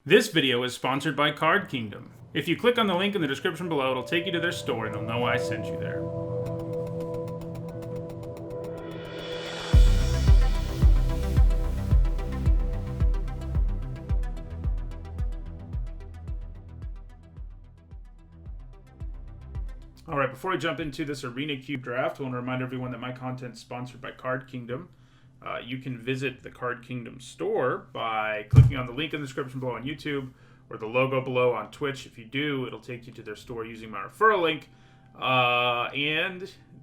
This video is sponsored by Card Kingdom. If you click on the link in the description below, it'll take you to their store and they'll know I sent you there. Alright, before I jump into this Arena Cube draft, I want to remind everyone that my content is sponsored by Card Kingdom. You can visit the Card Kingdom store by clicking on the link in the description below on YouTube or the logo below on Twitch. If you do, it'll take you to their store using my referral link.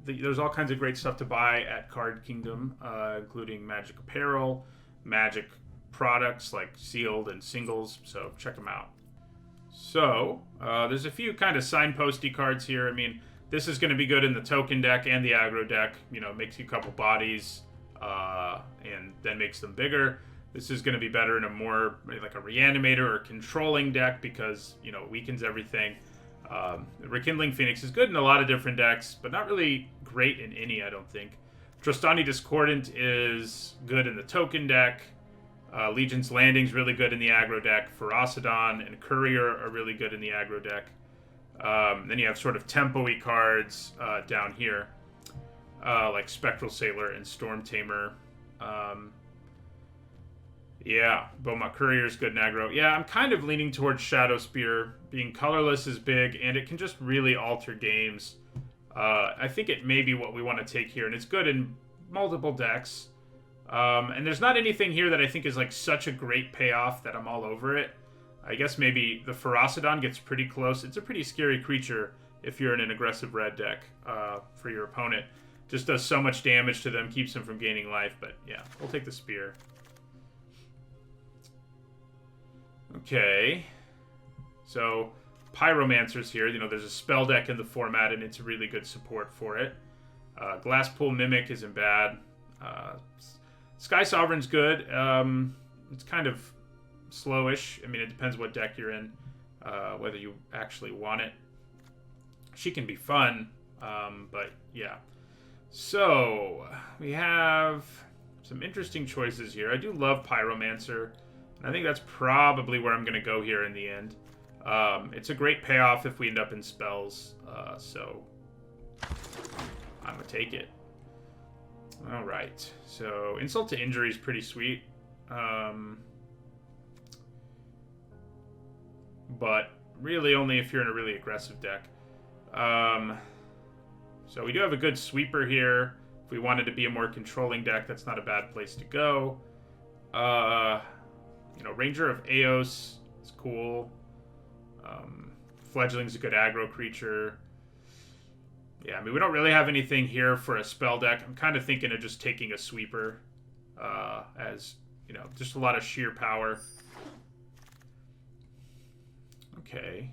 There's all kinds of great stuff to buy at Card Kingdom, including Magic apparel, Magic products like sealed and singles, so check them out. So, there's a few kind of signposty cards here. I mean, this is going to be good in the token deck and the aggro deck. You know, makes you a couple bodies, and then makes them bigger. This is going to be better in a more, like a Reanimator or controlling deck because, you know, it weakens everything. Rekindling Phoenix is good in a lot of different decks, but not really great in any, I don't think. Trostani Discordant is good in the token deck. Legion's Landing's really good in the aggro deck. Ferocidon and Courier are really good in the aggro deck. Then you have sort of tempo-y cards down here, like Spectral Sailor and Storm Tamer. Yeah, Boma Courier's good in aggro. Yeah, I'm kind of leaning towards Shadow Spear. Being colorless is big, and it can just really alter games. I think it may be what we want to take here, and it's good in multiple decks. And there's not anything here that I think is like such a great payoff that I'm all over it. I guess maybe the Ferocidon gets pretty close. It's a pretty scary creature if you're in an aggressive red deck for your opponent. Just does so much damage to them, keeps them from gaining life. But yeah, we'll take the Spear. Okay. So, Pyromancer's here. You know, there's a spell deck in the format, and it's really good support for it. Glasspool Mimic isn't bad. Sky Sovereign's good. It's kind of slowish. I mean, it depends what deck you're in, whether you actually want it. She can be fun, but yeah. So, we have some interesting choices here. I do love Pyromancer, and I think that's probably where I'm going to go here in the end. It's a great payoff if we end up in spells, so I'm going to take it. Alright, so Insult to Injury is pretty sweet. But really only if you're in a really aggressive deck. So we do have a good sweeper here. If we wanted to be a more controlling deck, that's not a bad place to go. You know, Ranger of Eos is cool. Fledgling's a good aggro creature. Yeah, I mean, we don't really have anything here for a spell deck. I'm kind of thinking of just taking a sweeper as, you know, just a lot of sheer power. Okay.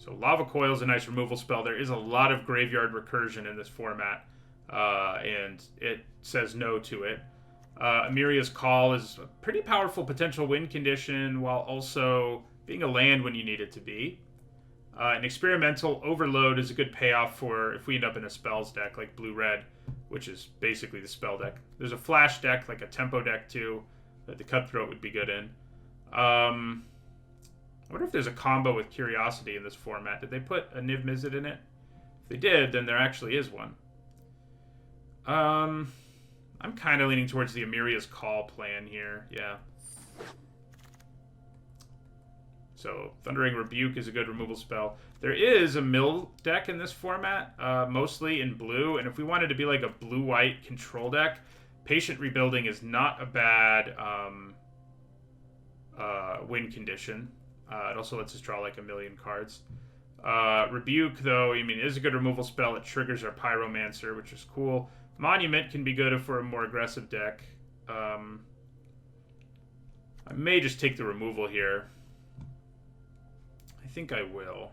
So Lava Coil is a nice removal spell. There is a lot of graveyard recursion in this format, and it says no to it. Amiria's Call is a pretty powerful potential win condition while also being a land when you need it to be. An Experimental Overload is a good payoff for if we end up in a spells deck like blue-red, which is basically the spell deck. There's a flash deck, like a tempo deck too, that the Cutthroat would be good in. I wonder if there's a combo with Curiosity in this format. Did they put a Niv Mizzet in it? If they did, then there actually is one. I'm kind of leaning towards the Amiria's Call plan here, yeah. So, Thundering Rebuke is a good removal spell. There is a mill deck in this format, mostly in blue, and if we wanted to be like a blue-white control deck, Patient Rebuilding is not a bad win condition. It also lets us draw like a million cards. Rebuke, though, I mean, is a good removal spell. It triggers our Pyromancer, which is cool. Monument can be good if we're a more aggressive deck. I may just take the removal here. I think I will.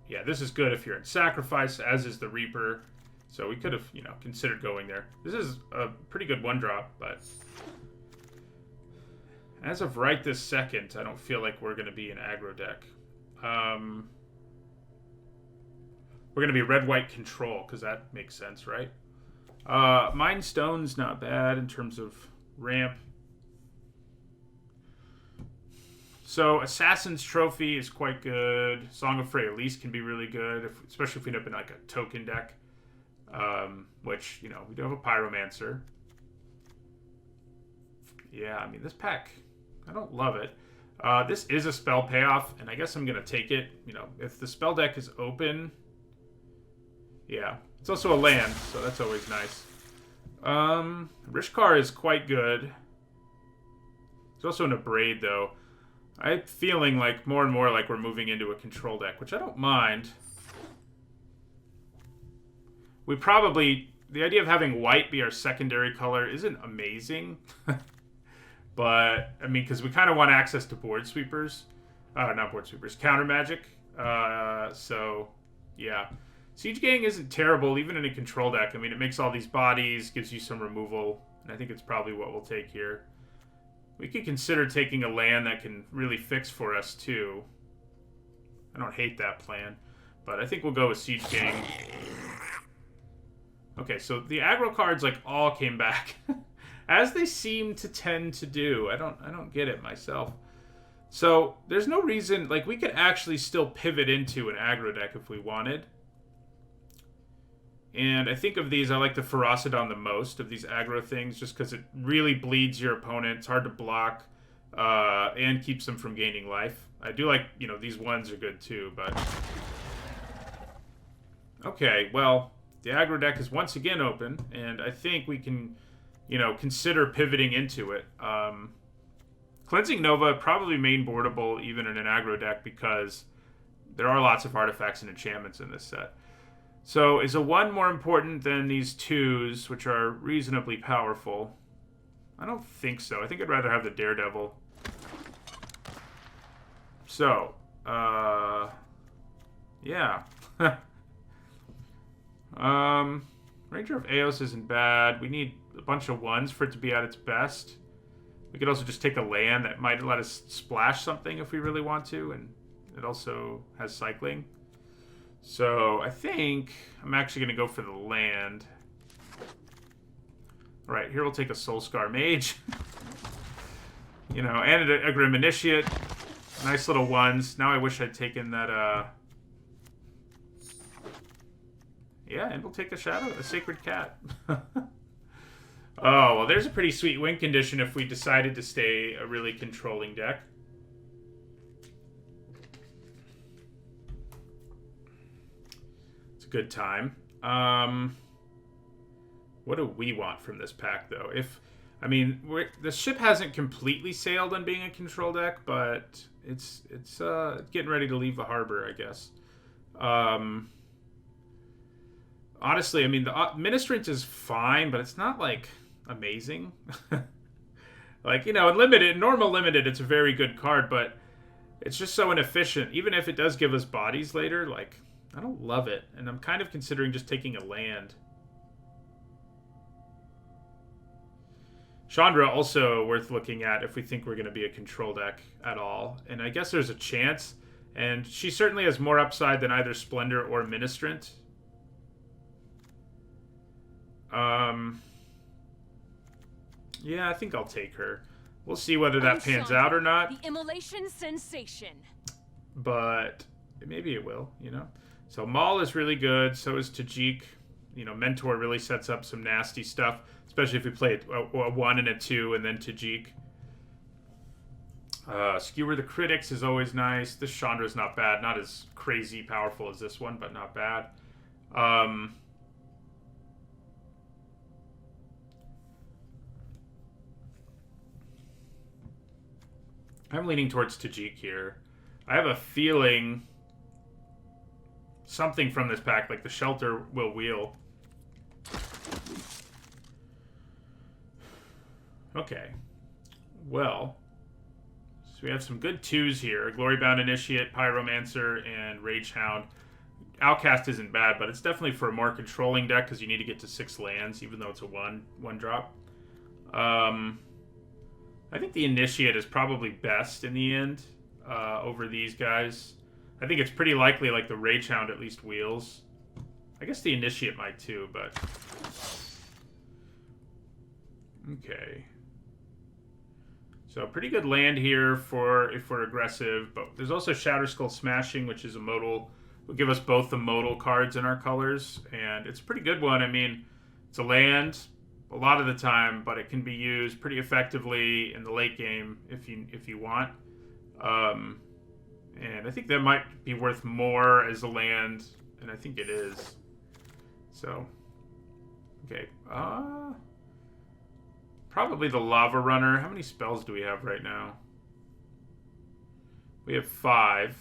Yeah, this is good if you're in Sacrifice, as is the Reaper. So we could have, you know, considered going there. This is a pretty good one-drop, but as of right this second, I don't feel like we're going to be an aggro deck. We're going to be red-white control, because that makes sense, right? Mind Stone's not bad in terms of ramp. So Assassin's Trophy is quite good. Song of Freyalise can be really good, especially if we end up in like a token deck. Which, you know, we do have a Pyromancer. Yeah, I mean, this pack, I don't love it. This is a spell payoff, and I guess I'm going to take it. You know, if the spell deck is open... Yeah, it's also a land, so that's always nice. Rishkar is quite good. It's also in a Braid, though. I'm feeling like more and more like we're moving into a control deck, which I don't mind. We probably... The idea of having white be our secondary color isn't amazing. But, I mean, because we kind of want access to board sweepers. Not board sweepers, counter magic. So, yeah. Siege Gang isn't terrible, even in a control deck. I mean, it makes all these bodies, gives you some removal, and I think it's probably what we'll take here. We could consider taking a land that can really fix for us, too. I don't hate that plan, but I think we'll go with Siege Gang. Okay, so the aggro cards, like, all came back. As they seem to tend to do. I don't get it myself. So, there's no reason... Like, we could actually still pivot into an aggro deck if we wanted. And I think of these, I like the Ferocidon the most of these aggro things, just because it really bleeds your opponent. It's hard to block, and keeps them from gaining life. I do like, you know, these ones are good too, but... Okay, well, the aggro deck is once again open, and I think we can, you know, consider pivoting into it. Cleansing Nova, probably main boardable even in an aggro deck, because there are lots of artifacts and enchantments in this set. So, is a 1 more important than these 2s, which are reasonably powerful? I don't think so. I think I'd rather have the Daredevil. So, yeah. Ranger of Eos isn't bad. We need a bunch of 1s for it to be at its best. We could also just take a land that might let us splash something if we really want to, and it also has cycling. So, I think I'm actually going to go for the land. Alright, here we'll take a Soulscar Mage. You know, and a Grim Initiate. Nice little 1s. Now I wish I'd taken that, Yeah, and we'll take a Sacred Cat. Oh, well, there's a pretty sweet win condition if we decided to stay a really controlling deck. Good time. What do we want from this pack, though? I mean, the ship hasn't completely sailed on being a control deck, but it's getting ready to leave the harbor, I guess. Honestly, I mean, the Ministrant is fine, but it's not, like, amazing. Like, you know, in normal limited, it's a very good card, but it's just so inefficient. Even if it does give us bodies later, like... I don't love it, and I'm kind of considering just taking a land. Chandra also worth looking at if we think we're going to be a control deck at all. And I guess there's a chance, and she certainly has more upside than either Splendor or Ministrant. Yeah, I think I'll take her. We'll see whether that pans out or not. The immolation sensation. But maybe it will, you know. So Maul is really good, so is Tajik. You know, Mentor really sets up some nasty stuff, especially if we play a 1 and a 2 and then Tajik. Skewer the Critics is always nice. This Chandra is not bad. Not as crazy powerful as this one, but not bad. I'm leaning towards Tajik here. I have a feeling... something from this pack, like the Shelter, will wheel. Okay. Well, so we have some good 2s here. Glorybound Initiate, Pyromancer, and Ragehound. Outcast isn't bad, but it's definitely for a more controlling deck because you need to get to 6 lands, even though it's a one drop. I think the Initiate is probably best in the end over these guys. I think it's pretty likely, like, the Ragehound at least wheels. I guess the Initiate might too, but... Okay. So pretty good land here for if we're aggressive, but there's also Shatter Skull Smashing, which is a modal. Will give us both the modal cards in our colors, and it's a pretty good one. I mean, it's a land a lot of the time, but it can be used pretty effectively in the late game if you want. And I think that might be worth more as a land, and I think it is. So, okay. Probably the Lava Runner. How many spells do we have right now? We have 5,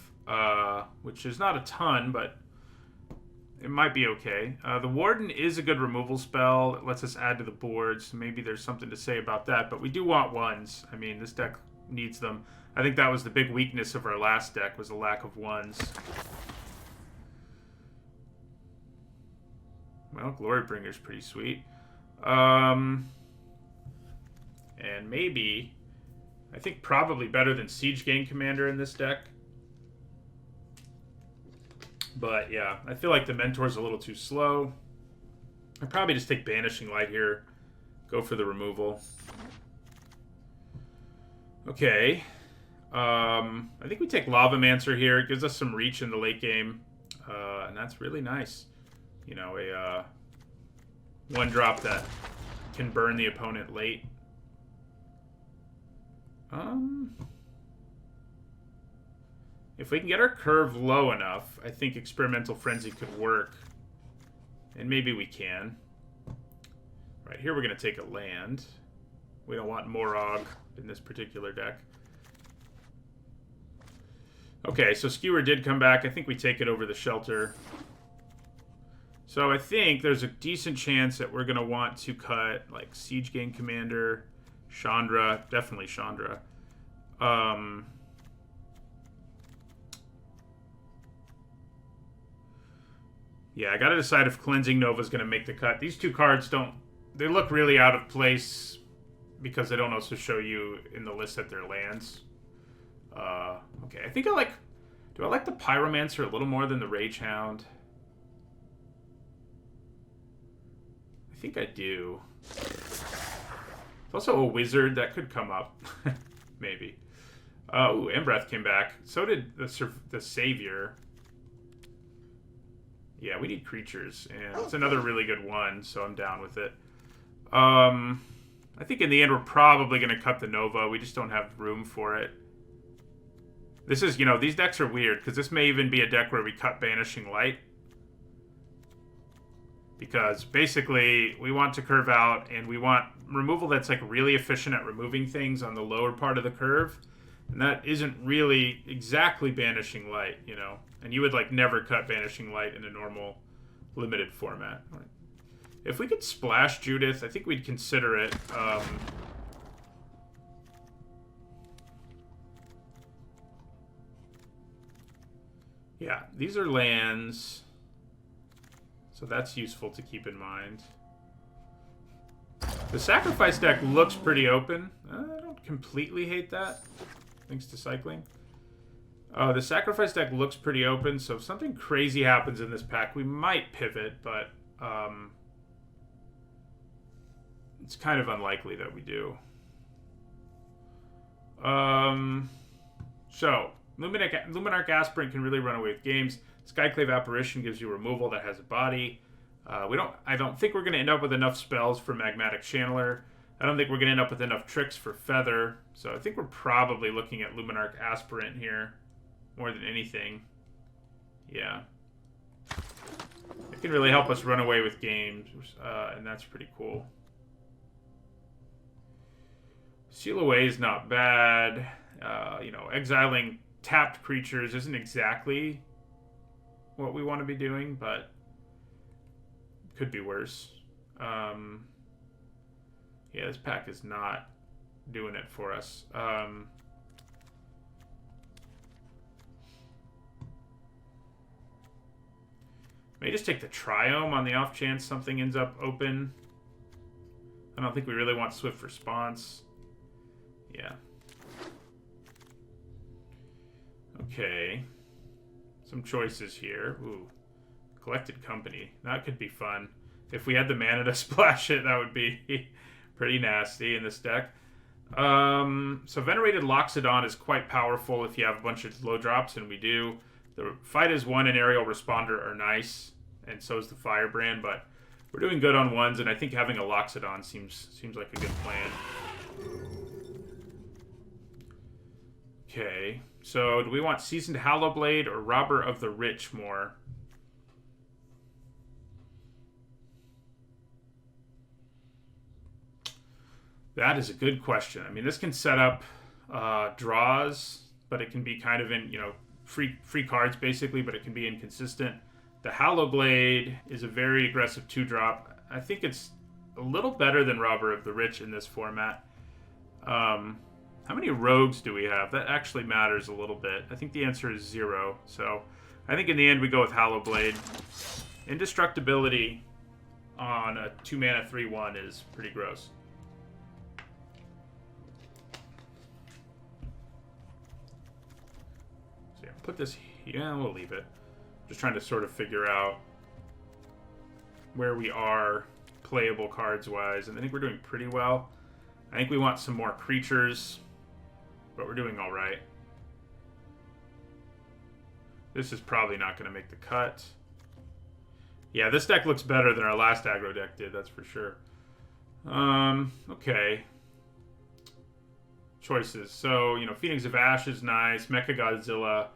which is not a ton, but it might be okay. The Warden is a good removal spell. It lets us add to the board, so maybe there's something to say about that. But we do want ones. I mean, this deck needs them. I think that was the big weakness of our last deck, was the lack of ones. Well, Glorybringer's pretty sweet. And maybe, I think probably better than Siege Gang Commander in this deck. But yeah, I feel like the Mentor's a little too slow. I'd probably just take Banishing Light here. Go for the removal. Okay. I think we take Lavamancer here. It gives us some reach in the late game. And that's really nice. You know, a 1-drop that can burn the opponent late. If we can get our curve low enough, I think Experimental Frenzy could work. And maybe we can. Right, here we're going to take a land. We don't want Morog in this particular deck. Okay, so Skewer did come back. I think we take it over the Shelter. So I think there's a decent chance that we're going to want to cut, like, Siege Gang Commander, Chandra, definitely Chandra. Yeah, I gotta decide if Cleansing Nova is gonna make the cut. These two cards don't... They look really out of place because they don't also show you in the list that they're lands. Okay, I think I like... Do I like the Pyromancer a little more than the Rage Hound? I think I do. It's also a Wizard that could come up. Maybe. Ooh, Embreth came back. So did the Savior. Yeah, we need creatures, and it's another really good one, so I'm down with it. I think in the end we're probably going to cut the Nova. We just don't have room for it. This is, you know, these decks are weird, because this may even be a deck where we cut Banishing Light. Because basically, we want to curve out, and we want removal that's like really efficient at removing things on the lower part of the curve. And that isn't really exactly Banishing Light, you know. And you would like never cut Banishing Light in a normal limited format. Right. If we could splash Judith, I think we'd consider it. Yeah, these are lands. So that's useful to keep in mind. The Sacrifice deck looks pretty open. I don't completely hate that, thanks to cycling. The Sacrifice deck looks pretty open, so if something crazy happens in this pack, we might pivot, but it's kind of unlikely that we do. So, Luminarch Aspirant can really run away with games. Skyclave Apparition gives you removal that has a body. I don't think we're going to end up with enough spells for Magmatic Channeler. I don't think we're going to end up with enough tricks for Feather. So I think we're probably looking at Luminarch Aspirant here more than anything. Yeah. It can really help us run away with games, and that's pretty cool. Seal Away is not bad. You know, exiling tapped creatures isn't exactly what we want to be doing, but could be worse. Yeah, this pack is not doing it for us. May just take the Triome on the off chance something ends up open. I don't think we really want Swift Response. Yeah. Okay. Some choices here. Ooh. Collected Company. That could be fun. If we had the mana to splash it, that would be pretty nasty in this deck. So Venerated Loxodon is quite powerful if you have a bunch of low drops, and we do. The Fight as One and Aerial Responder are nice, and so is the Firebrand, but we're doing good on ones, and I think having a Loxodon seems like a good plan. Okay, so do we want Seasoned Hallowblade or Robber of the Rich more? That is a good question. I mean, this can set up draws, but it can be kind of in, free cards basically, but it can be inconsistent. The Hallowblade is a very aggressive 2-drop. I think it's a little better than Robber of the Rich in this format. How many rogues do we have? That actually matters a little bit. I think the answer is 0. So I think in the end we go with Hallowblade. Indestructibility on a 2-mana 3/1 is pretty gross. So yeah, put this... Yeah, we'll leave it. Just trying to sort of figure out where we are playable cards-wise. And I think we're doing pretty well. I think we want some more creatures, but we're doing all right. This is probably not going to make the cut. Yeah, this deck looks better than our last aggro deck did, that's for sure. Okay. Choices. So, Phoenix of Ash is nice. Mechagodzilla,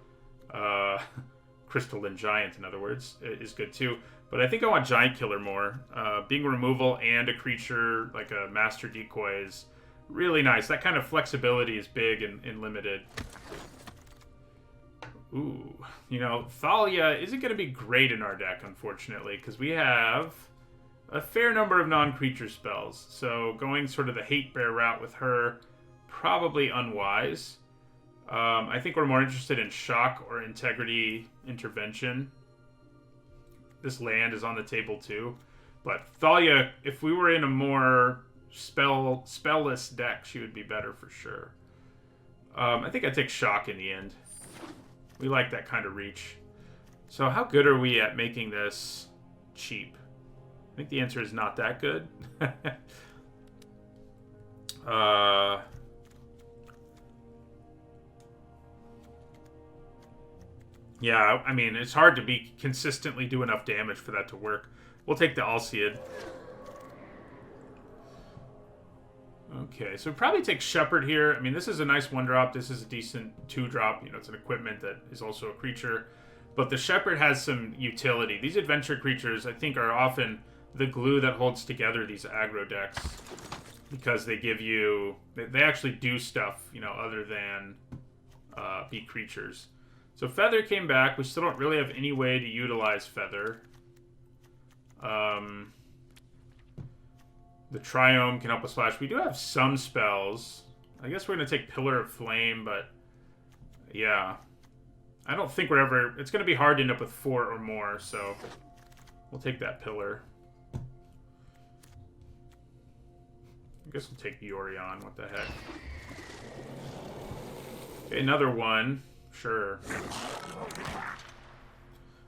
Crystalline Giant, in other words, is good too. But I think I want Giant Killer more. Being removal and a creature like a Master Decoy is really nice. That kind of flexibility is big and limited. Ooh, Thalia isn't going to be great in our deck, unfortunately, because we have a fair number of non-creature spells. So going sort of the Hate Bear route with her, probably unwise. I think we're more interested in Shock or Integrity Intervention. This land is on the table too. But Thalia, if we were in a more spell-less deck, she would be better for sure. I think I'd take Shock in the end. We like that kind of reach. So how good are we at making this cheap? I think the answer is not that good. Yeah, I mean, it's hard to consistently do enough damage for that to work. We'll take the Alseid. Okay, so we'll probably take Shepherd here. I mean, this is a nice 1-drop. This is a decent 2-drop. It's an equipment that is also a creature. But the Shepherd has some utility. These adventure creatures, I think, are often the glue that holds together these aggro decks. Because they give you... They actually do stuff, other than be creatures. So Feather came back. We still don't really have any way to utilize Feather. The Triome can help us flash. We do have some spells. I guess we're going to take Pillar of Flame, but... Yeah. I don't think we're ever... It's going to be hard to end up with 4 or more, so... We'll take that Pillar. I guess we'll take Yorion. What the heck. Okay, another one. Sure.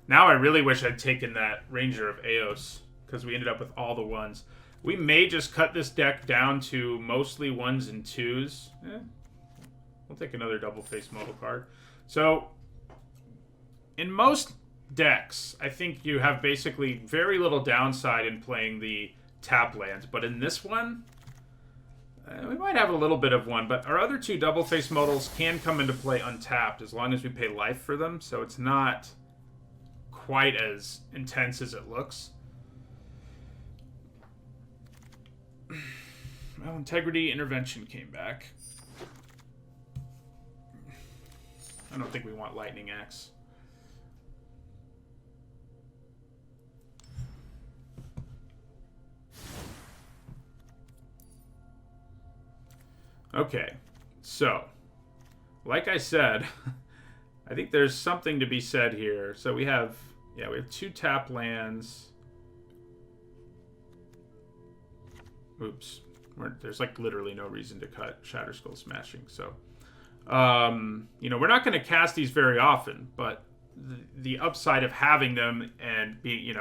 Now I really wish I'd taken that Ranger of Eos, because we ended up with all the ones. We may just cut this deck down to mostly 1s and 2s. We'll take another double-face modal card. So, in most decks, I think you have basically very little downside in playing the tap lands. But in this one, we might have a little bit of one. But our other 2 double-face modals can come into play untapped as long as we pay life for them. So it's not quite as intense as it looks. Well, Integrity Intervention came back. I don't think we want Lightning Axe. Okay, so, like I said, I think there's something to be said here. So we have 2 tap lands. Oops. There's like literally no reason to cut Shatterskull Smashing. So, we're not going to cast these very often, but the upside of having them and being,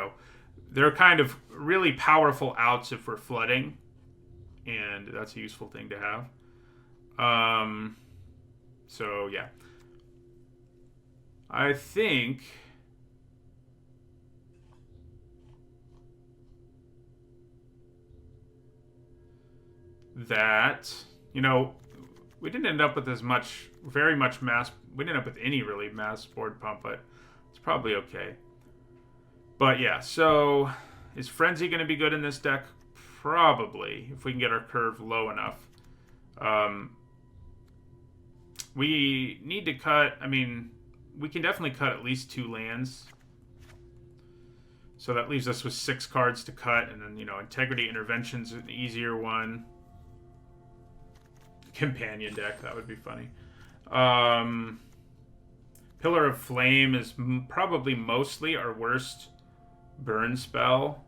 they're kind of really powerful outs if we're flooding, and that's a useful thing to have. So, yeah. I think that, you know, we didn't end up with as much, very much mass, we didn't end up with any really mass board pump, but it's probably okay. But yeah, so is Frenzy going to be good in this deck? Probably, if we can get our curve low enough. We need to cut, I mean, we can definitely cut at least 2 lands. So that leaves us with 6 cards to cut, and then, you know, Integrity Intervention's an easier one. Companion deck, that would be funny. Pillar of Flame is probably mostly our worst burn spell.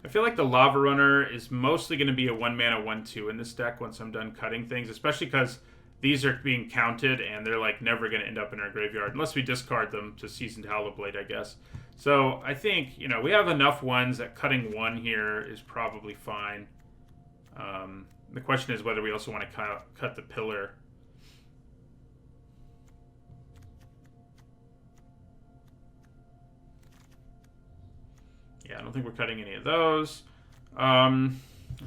I feel like the Lava Runner is mostly going to be a 1-mana 1/2 in this deck once I'm done cutting things, especially because these are being counted and they're like never going to end up in our graveyard unless we discard them to Seasoned Howlblade, I guess. So I think, you know, we have enough ones that cutting 1 here is probably fine. The question is whether we also want to cut the pillar. Yeah, I don't think we're cutting any of those. I'm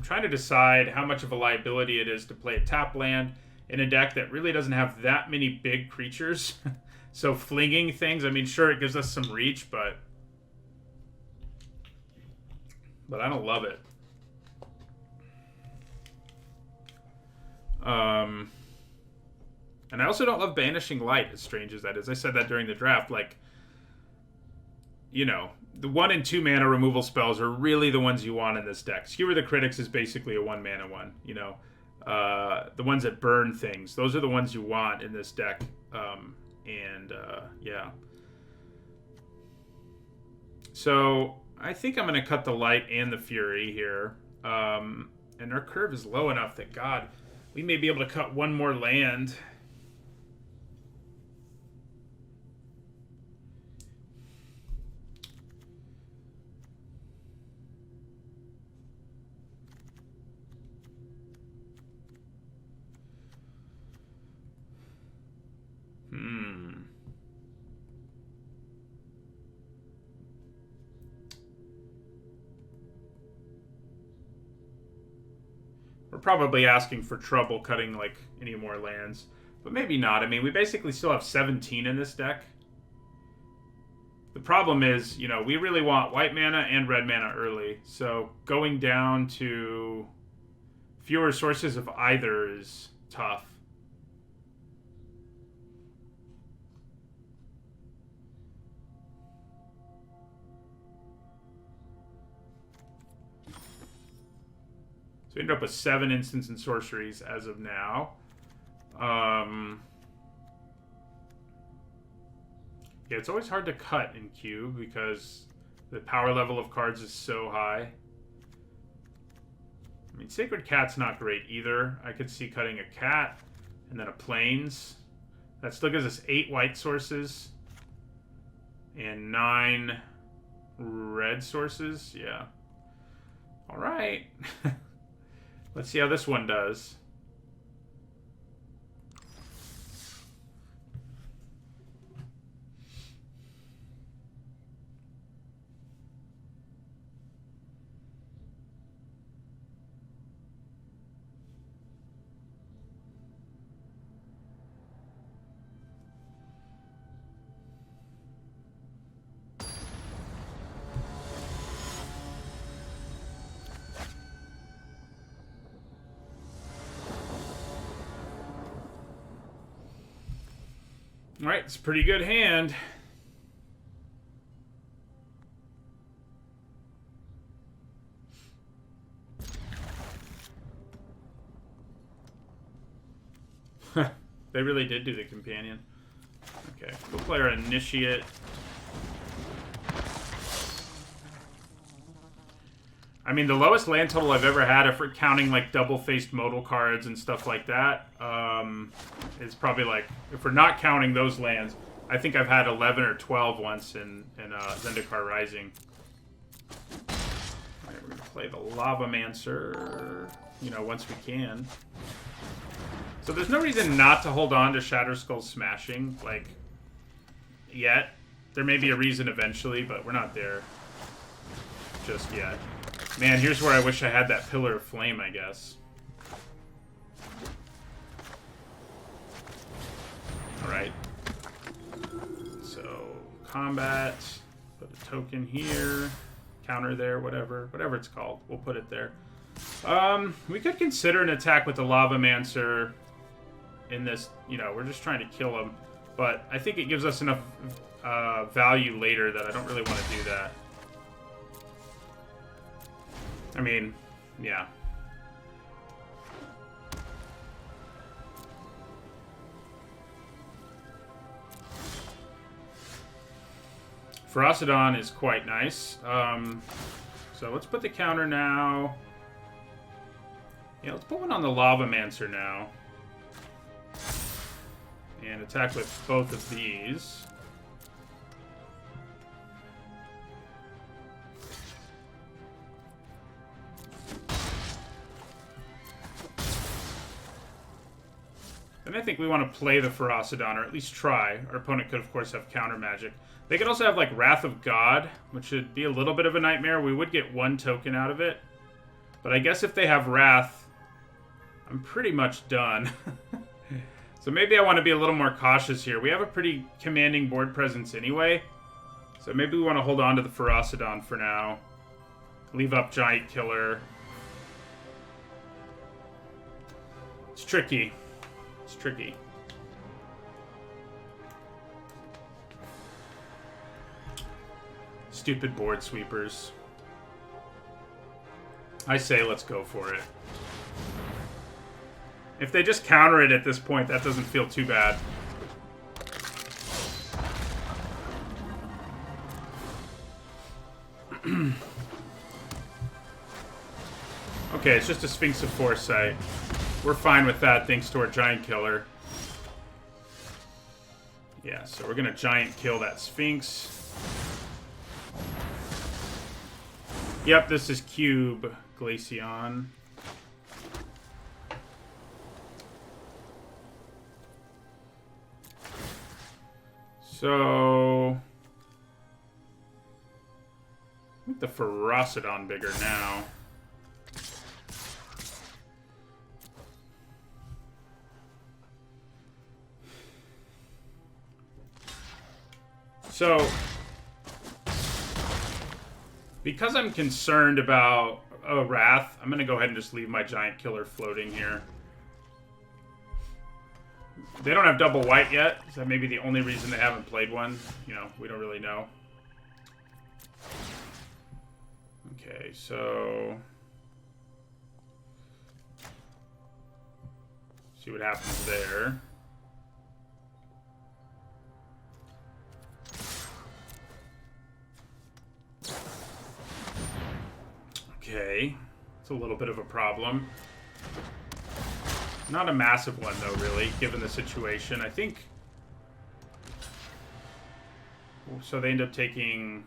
trying to decide how much of a liability it is to play a tap land in a deck that really doesn't have that many big creatures. So flinging things, I mean, sure, it gives us some reach, but I don't love it. And I also don't love Banishing Light, as strange as that is. I said that during the draft. Like, you know, the 1 and 2 mana removal spells are really the ones you want in this deck. Skewer the Critics is basically a 1-mana one, you know. The ones that burn things, those are the ones you want in this deck. Yeah. So I think I'm going to cut the Light and the Fury here. And our curve is low enough that, God, we may be able to cut 1 more land. We're probably asking for trouble cutting, like, any more lands. But maybe not. I mean, we basically still have 17 in this deck. The problem is, you know, we really want white mana and red mana early. So going down to fewer sources of either is tough. We ended up with 7 instants and sorceries as of now. Yeah, it's always hard to cut in Cube because the power level of cards is so high. I mean, Sacred Cat's not great either. I could see cutting a cat and then a Plains. That still gives us 8 white sources and 9 red sources. Yeah. All right. Let's see how this one does. All right, it's a pretty good hand. They really did do the companion. Okay, we'll play our Initiate. I mean, the lowest land total I've ever had, if we're counting like double-faced modal cards and stuff like that, is probably like, if we're not counting those lands, I think I've had 11 or 12 once in Zendikar Rising. Alright, we're going to play the Lavamancer, you know, once we can. So there's no reason not to hold on to Shatterskull Smashing, like, yet. There may be a reason eventually, but we're not there just yet. Man, here's where I wish I had that Pillar of Flame, I guess. Alright. So, combat. Put a token here. Counter there, whatever. Whatever it's called. We'll put it there. We could consider an attack with the Lavamancer in this. You know, we're just trying to kill him. But I think it gives us enough value later that I don't really want to do that. I mean, yeah. Ferocidon is quite nice. So let's put the counter now. Yeah, let's put one on the Lavamancer now. And attack with both of these. And I think we want to play the Ferocidon, or at least try. Our opponent could, of course, have counter magic. They could also have, like, Wrath of God, which would be a little bit of a nightmare. We would get one token out of it. But I guess if they have Wrath, I'm pretty much done. So maybe I want to be a little more cautious here. We have a pretty commanding board presence anyway. So maybe we want to hold on to the Ferocidon for now. Leave up Giant Killer. It's tricky. It's tricky. Stupid board sweepers. I say let's go for it. If they just counter it at this point, that doesn't feel too bad. Okay, it's just a Sphinx of Foresight. We're fine with that thanks to our Giant Killer. Yeah, so we're gonna Giant Kill that Sphinx. Yep, this is Cube Glaceon. So, make the Ferocidon bigger now. So, because I'm concerned about a Wrath, I'm going to go ahead and just leave my Giant Killer floating here. They don't have double white yet, so that may be the only reason they haven't played one. You know, we don't really know. Okay, so... see what happens there. Okay, it's a little bit of a problem. Not a massive one, though, really, given the situation. I think... so they end up taking...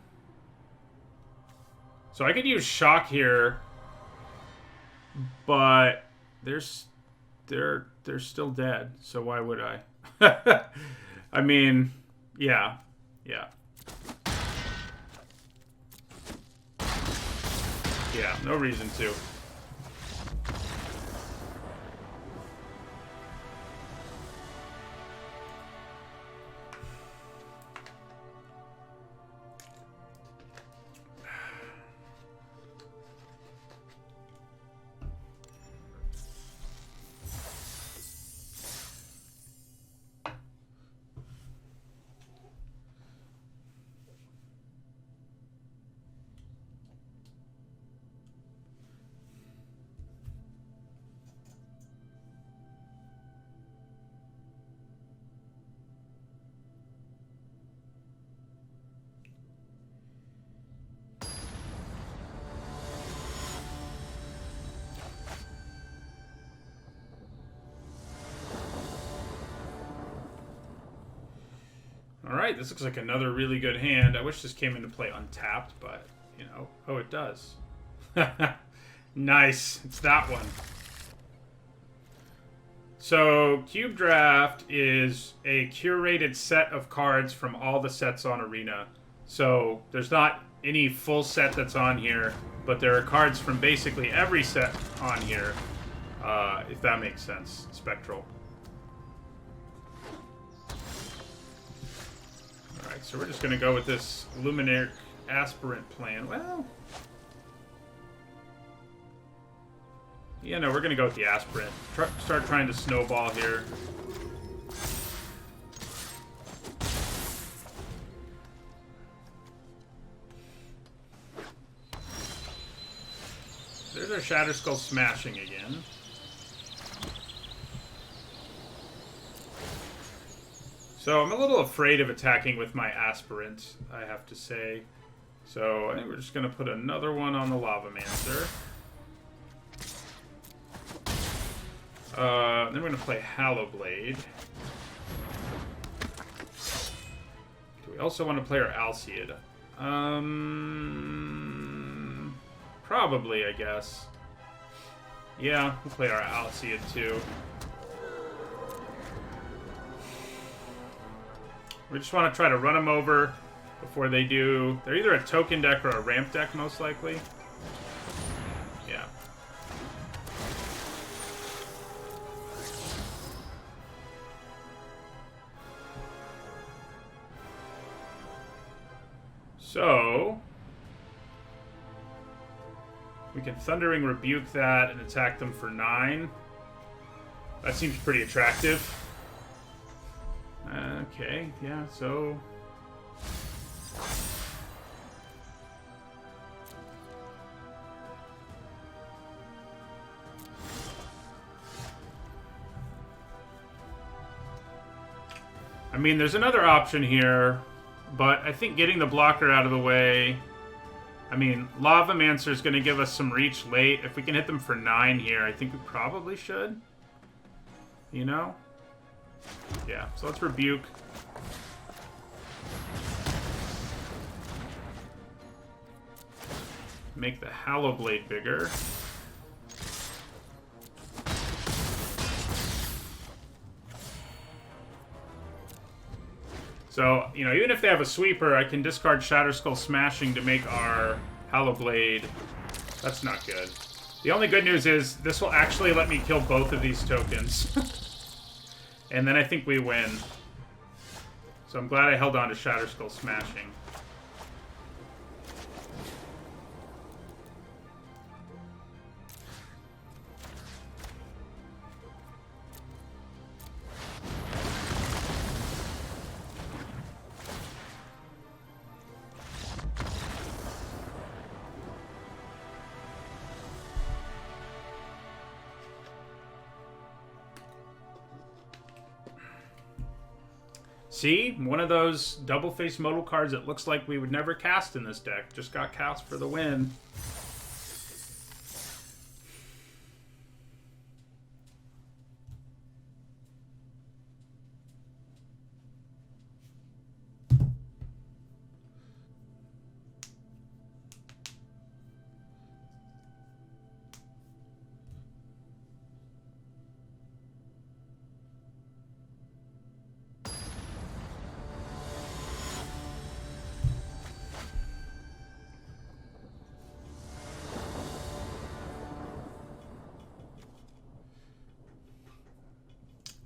so I could use Shock here, but they're still dead, so why would I? I mean, yeah. Yeah. Yeah, no reason to. Alright, this looks like another really good hand. I wish this came into play untapped, but, you know, oh, it does. Nice. It's that one. So, Cube Draft is a curated set of cards from all the sets on Arena. So, there's not any full set that's on here, but there are cards from basically every set on here, if that makes sense. Spectral. Alright, so we're just going to go with this Luminaric Aspirant plan. Well... yeah, no, we're going to go with the Aspirant. Start trying to snowball here. There's our Shatterskull smashing again. So I'm a little afraid of attacking with my Aspirant, I have to say. So I think we're just going to put another one on the Lavamancer. Then we're going to play Hallowblade. Do we also want to play our Alseid? Probably, I guess. Yeah, we'll play our Alseid too. We just want to try to run them over before they do. They're either a token deck or a ramp deck, most likely. Yeah. So, we can Thundering Rebuke that and attack them for 9. That seems pretty attractive. Okay, yeah, so... I mean, there's another option here, but I think getting the blocker out of the way... I mean, Lavamancer is going to give us some reach late. If we can hit them for 9 here, I think we probably should. You know? Yeah, so let's Rebuke. Make the Hallowblade bigger. So, you know, even if they have a sweeper, I can discard Shatterskull Smashing to make our Hallowblade. That's not good. The only good news is this will actually let me kill both of these tokens. And then I think we win. So I'm glad I held on to Shatterskull Smashing. See? One of those double-face modal cards that looks like we would never cast in this deck. Just got cast for the win.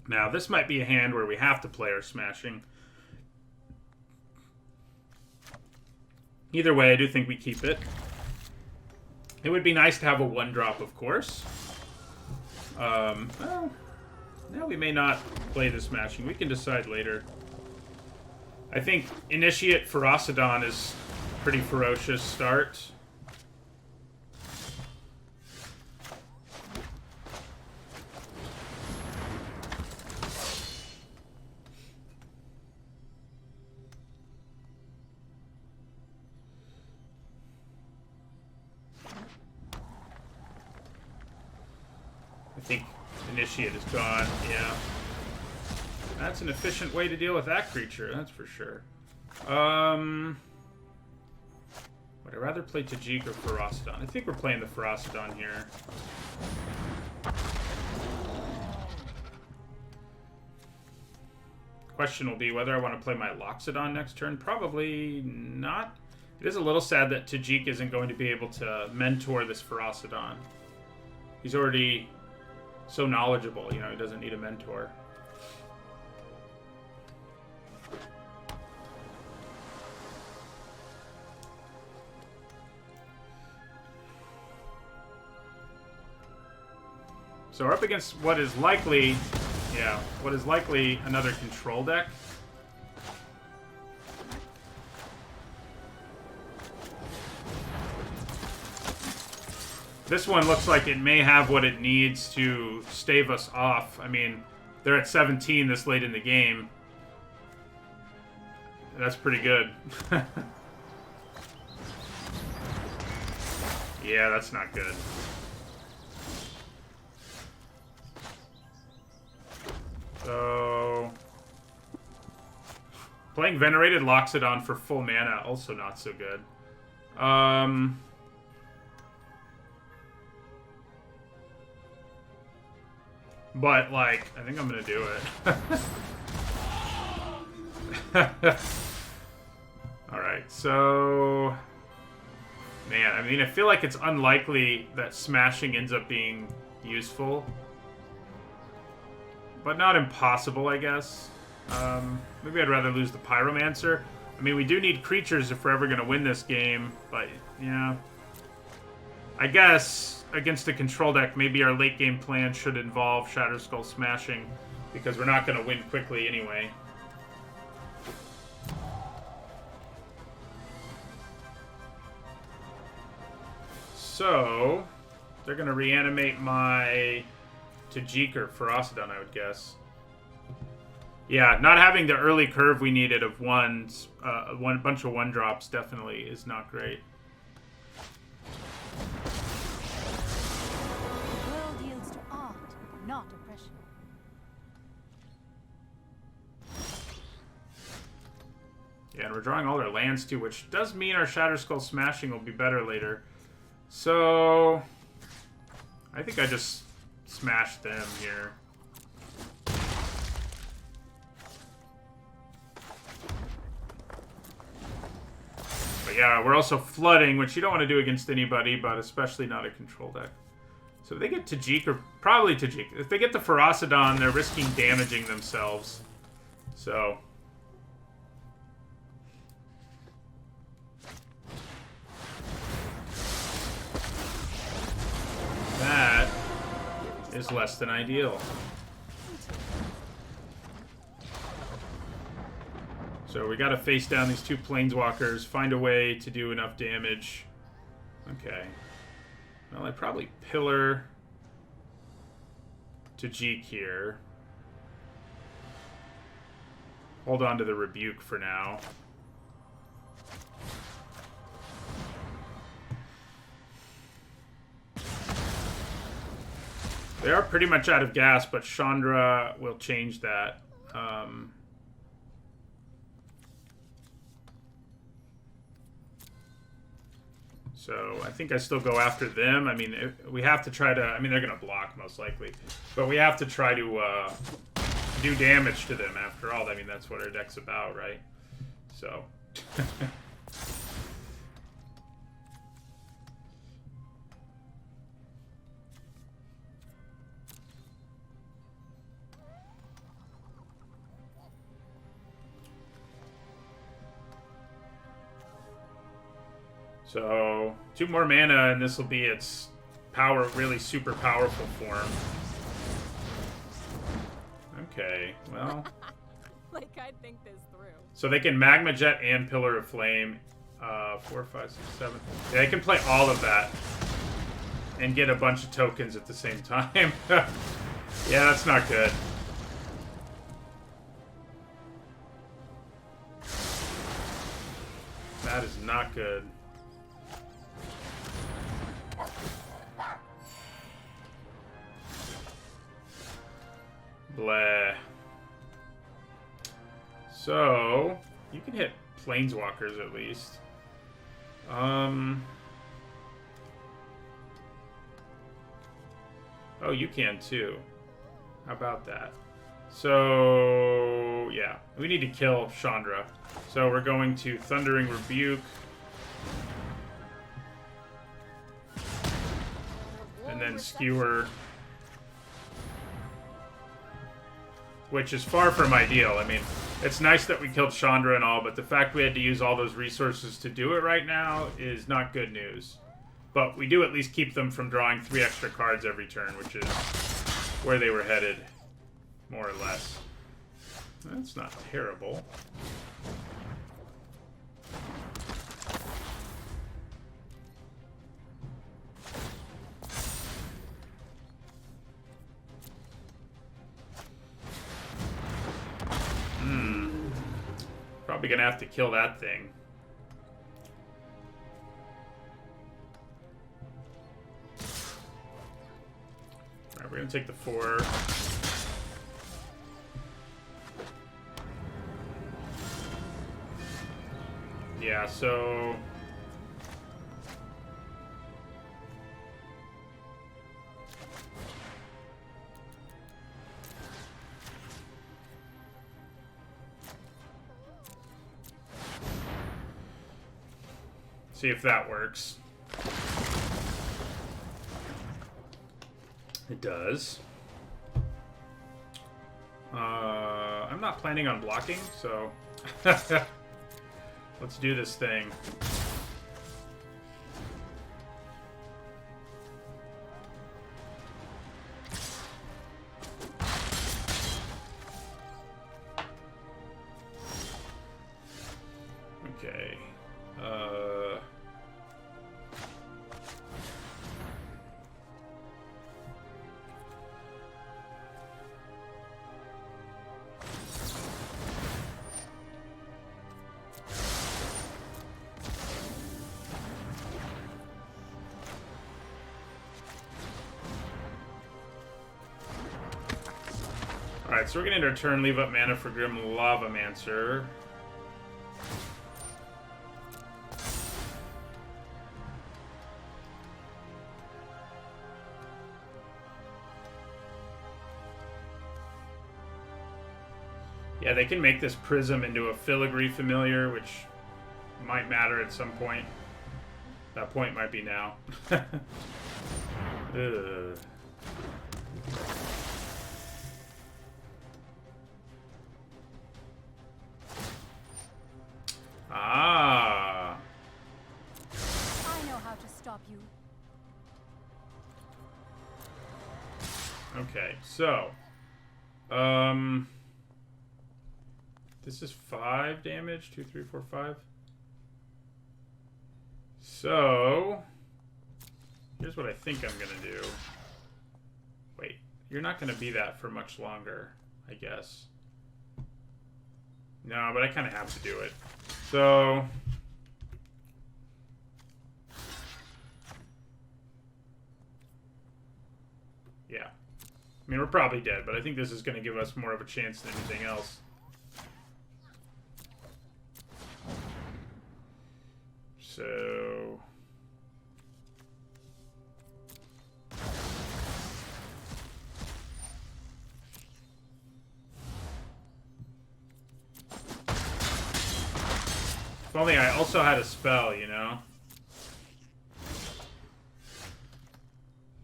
Now, this might be a hand where we have to play our Smashing. Either way, I do think we keep it. It would be nice to have a 1-drop, of course. Well, no, we may not play the Smashing. We can decide later. I think Initiate Ferocidon is a pretty ferocious start. I think Initiate is gone, yeah. That's an efficient way to deal with that creature, that's for sure. What Would I rather play Tajik or Ferocidon? I think we're playing the Ferocidon here. Question will be whether I want to play my Loxodon next turn. Probably not. It is a little sad that Tajik isn't going to be able to mentor this Ferocidon. He's already so knowledgeable, you know, he doesn't need a mentor. So we're up against what is likely, another control deck. This one looks like it may have what it needs to stave us off. I mean, they're at 17 this late in the game. That's pretty good. Yeah, that's not good. So, playing Venerated Loxodon for full mana, also not so good. But, like, I think I'm gonna do it. Alright, so... Man, I mean, I feel like it's unlikely that smashing ends up being useful. But not impossible, I guess. Maybe I'd rather lose the Pyromancer. I mean, we do need creatures if we're ever going to win this game. But, yeah. I guess, against a control deck, maybe our late game plan should involve Shatterskull smashing. Because we're not going to win quickly anyway. So, they're going to reanimate my... Tajik or Ferocidon, I would guess. Yeah, not having the early curve we needed of one bunch of one drops definitely is not great. The world yields to art, not oppression. Yeah, and we're drawing all our lands too, which does mean our Shatterskull smashing will be better later. So, I think I just smash them here. But yeah, we're also flooding, which you don't want to do against anybody, but especially not a control deck. So if they get Tajik, or probably Tajik. If they get the Ferocidon, they're risking damaging themselves. So... that is less than ideal. So we gotta face down these two Planeswalkers, find a way to do enough damage. Okay. Well, I'd probably pillar Tajik here. Hold on to the Rebuke for now. They are pretty much out of gas, but Chandra will change that. So I think I still go after them. I mean, we have to try to... I mean, they're going to block, most likely. But we have to try to do damage to them, after all. I mean, that's what our deck's about, right? So... So, 2 more mana, and this will be its really super powerful form. Okay, well... Like I'd think this through. So they can Magma Jet and Pillar of Flame. 4, 5, 6, 7. Yeah, they can play all of that. And get a bunch of tokens at the same time. Yeah, that's not good. That is not good. Bleh. So, you can hit Planeswalkers at least. Oh, you can too. How about that? So, yeah. We need to kill Chandra. So we're going to Thundering Rebuke. And then Skewer. Which is far from ideal. I mean, it's nice that we killed Chandra and all, but the fact we had to use all those resources to do it right now is not good news. But we do at least keep them from drawing 3 extra cards every turn, which is where they were headed, more or less. That's not terrible. Probably gonna have to kill that thing. Alright, we're gonna take the 4. Yeah, so... see if that works. It does. I'm not planning on blocking, so let's do this thing. Okay. Alright, so we're gonna end our turn, leave up mana for Grim Lavamancer. Yeah, they can make this Prism into a Filigree Familiar, which might matter at some point. That point might be now. Ugh. Ah. I know how to stop you. Okay, so this is 5 damage. 2, 3, 4, 5. So here's what I think I'm gonna do. Wait, you're not gonna be that for much longer, I guess. No, but I kind of have to do it. So yeah. I mean, we're probably dead, but I think this is going to give us more of a chance than anything else. So... if only I also had a spell, you know?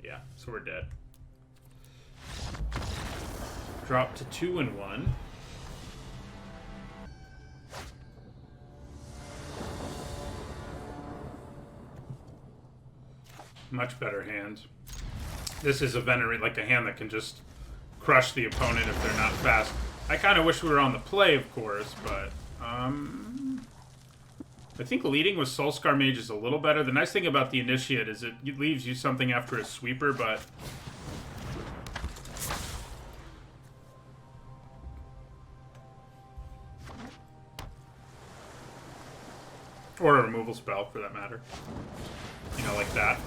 Yeah, so we're dead. Drop to 2 and 1. Much better hand. This is a like a hand that can just crush the opponent if they're not fast. I kind of wish we were on the play, of course, but I think leading with Soulscar Mage is a little better. The nice thing about the Initiate is it leaves you something after a sweeper, but or a removal spell, for that matter. You know, like that.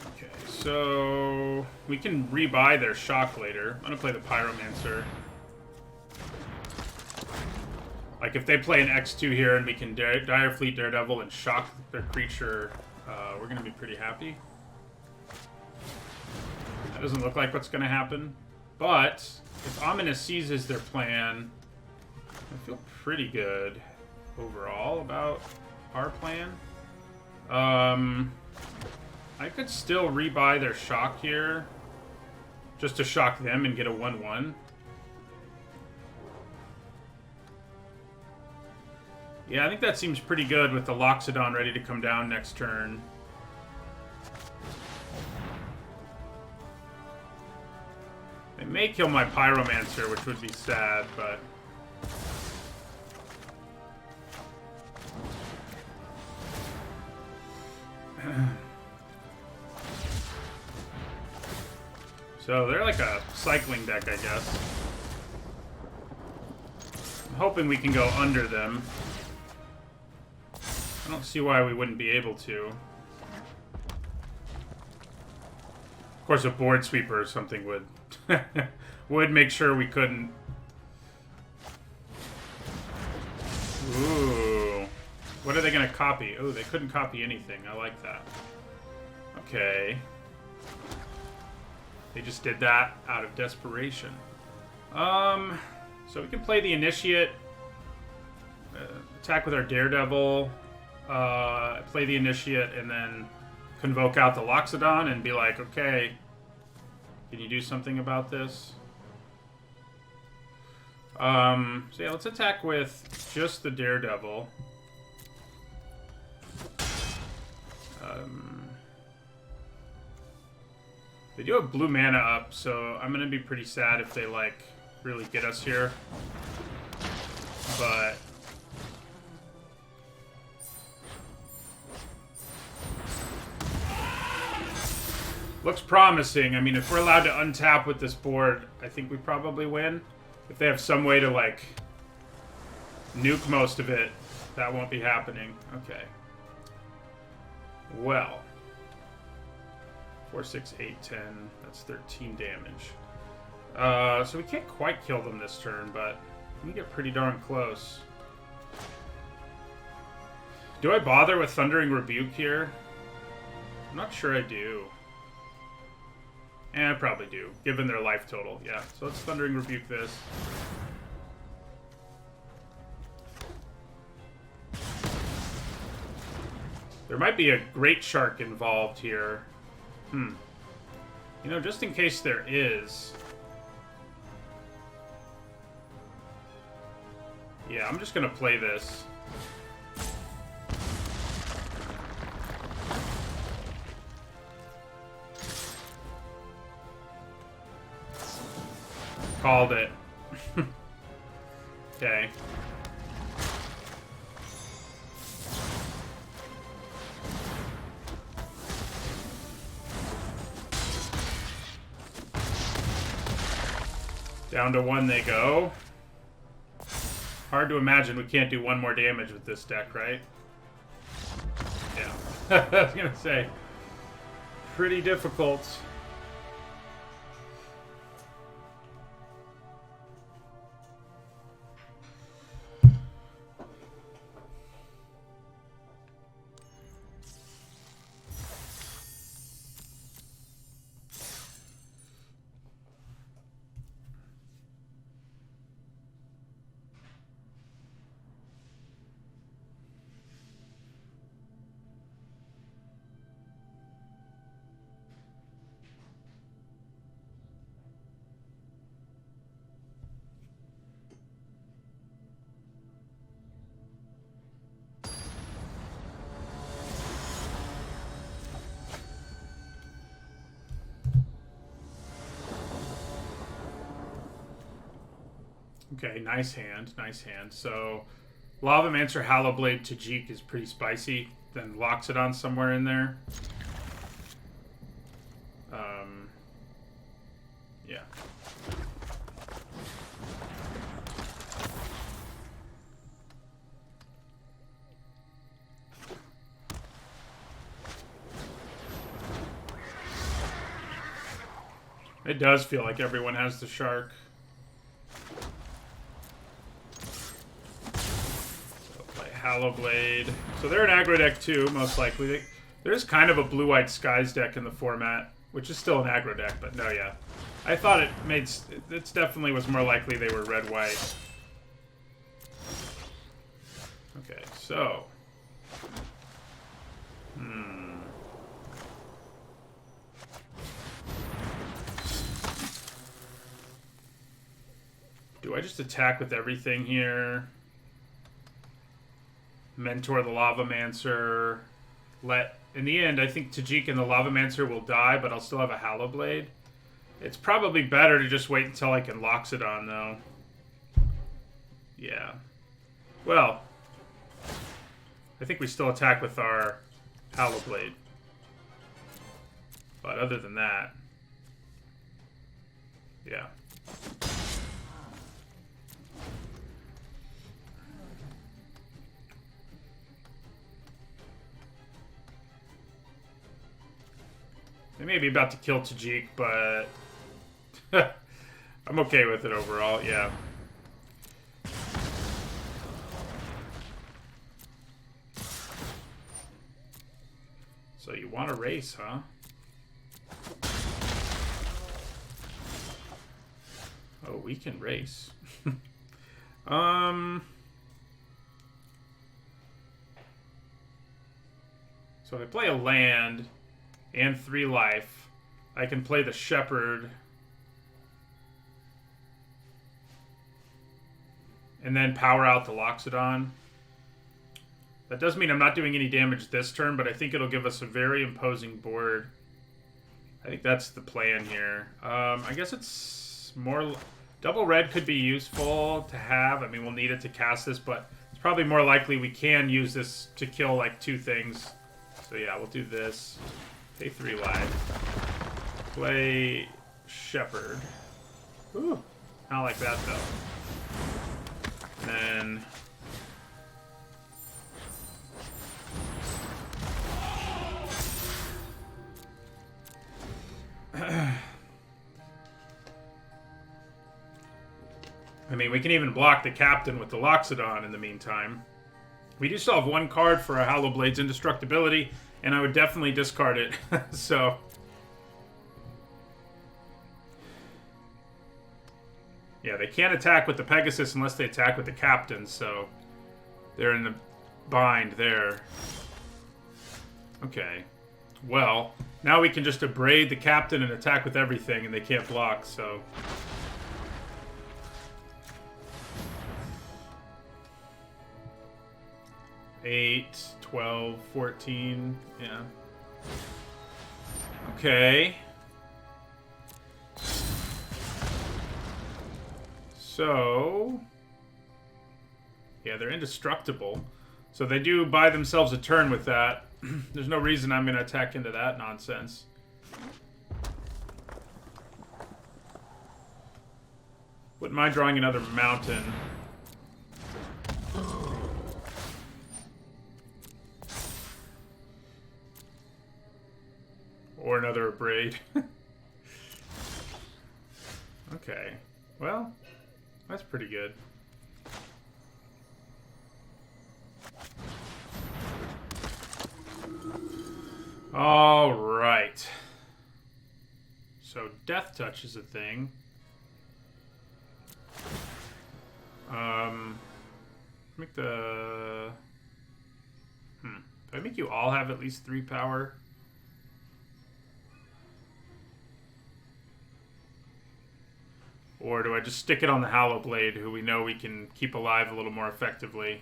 Okay, so we can rebuy their Shock later. I'm gonna play the Pyromancer. Like, if they play an X2 here and we can Dire Fleet Daredevil and shock their creature, we're going to be pretty happy. That doesn't look like what's going to happen. But if Ominous seizes their plan, I feel pretty good overall about our plan. I could still rebuy their shock here, just to shock them and get a 1/1. Yeah, I think that seems pretty good with the Loxodon ready to come down next turn. They may kill my Pyromancer, which would be sad, but... So they're like a cycling deck, I guess. I'm hoping we can go under them. I don't see why we wouldn't be able to. Of course, a board sweeper or something would would make sure we couldn't. Ooh. What are they going to copy? Oh, they couldn't copy anything. I like that. Okay. They just did that out of desperation. So we can play the Initiate. Attack with our Daredevil. Play the Initiate and then convoke out the Loxodon and be like, okay, can you do something about this? So yeah, let's attack with just the Daredevil. They do have blue mana up, so I'm gonna be pretty sad if they, like, really get us here. But... looks promising. I mean, if we're allowed to untap with this board, I think we probably win. If they have some way to, like, nuke most of it, that won't be happening. Okay. Well. 4, 6, 8, 10. That's 13 damage. So we can't quite kill them this turn, but we get pretty darn close. Do I bother with Thundering Rebuke here? I'm not sure I do. I probably do, given their life total. Yeah, so let's Thundering Rebuke this. There might be a Great Shark involved here. You know, just in case there is... yeah, I'm just gonna play this. Called it. Okay. Down to 1 they go. Hard to imagine we can't do 1 more damage with this deck, right? Yeah. I was gonna say. Pretty difficult. Okay, nice hand, nice hand. So, Lavamancer, Hallowblade, Tajik is pretty spicy. Then Loxodon somewhere in there. Yeah. It does feel like everyone has the shark. Hallow Blade. So they're an aggro deck too, most likely. There's kind of a Blue-White Skies deck in the format, which is still an aggro deck, but no, yeah. I thought it definitely was more likely they were red-white. Okay, so... Do I just attack with everything here? Mentor the Lavamancer. In the end, I think Tajik and the Lavamancer will die, but I'll still have a Hallow Blade. It's probably better to just wait until I can Loxodon, though. Yeah. Well, I think we still attack with our Hallow Blade. But other than that, yeah. They may be about to kill Tajik, but I'm okay with it overall, yeah. So you want to race, huh? Oh, we can race. So if I play a land and 3 life, I can play the Shepherd and then power out the Loxodon. That does mean I'm not doing any damage this turn, but I think it'll give us a very imposing board. I think that's the plan here. I guess it's more... Double red could be useful to have. I mean, we'll need it to cast this, but it's probably more likely we can use this to kill, like, 2 things. So yeah, we'll do this. Pay 3 life. Play Shepherd. Ooh, not like that, though. And then... I mean, we can even block the Captain with the Loxodon in the meantime. We do still have 1 card for a Hallow Blade's indestructibility, and I would definitely discard it. So... yeah, they can't attack with the Pegasus unless they attack with the Captain, so... they're in the bind there. Okay. Well, now we can just abrade the Captain and attack with everything, and they can't block, so... 8, 12, 14, yeah. Okay. So... yeah, they're indestructible. So they do buy themselves a turn with that. There's no reason I'm going to attack into that nonsense. Wouldn't mind drawing another mountain. Or another abrade. Okay. Well, that's pretty good. All right. So Death Touch is a thing. Make the... Do I make you all have at least 3 power? Or do I just stick it on the Hallow Blade, who we know we can keep alive a little more effectively?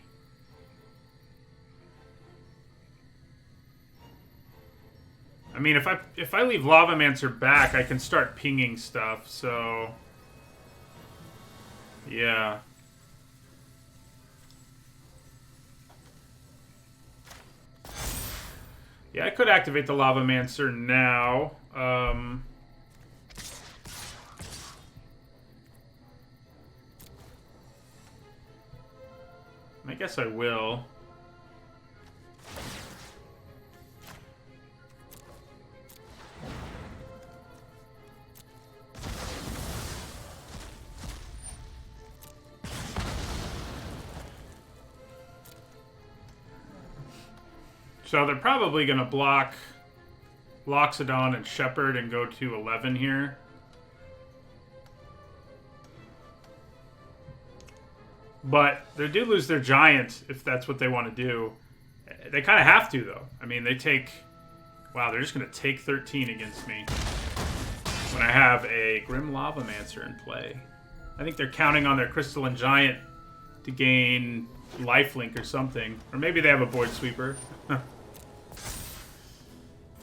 I mean, if I leave Lavamancer back, I can start pinging stuff, so... yeah. Yeah, I could activate the Lavamancer now. I guess I will. So they're probably going to block Loxodon and Shepherd and go to 11 here. But they do lose their Giant if that's what they want to do. They kind of have to, though. I mean, they take... Wow, they're just going to take 13 against me when I have a Grim Lavamancer in play. I think they're counting on their Crystalline Giant to gain lifelink or something. Or maybe they have a Void Sweeper.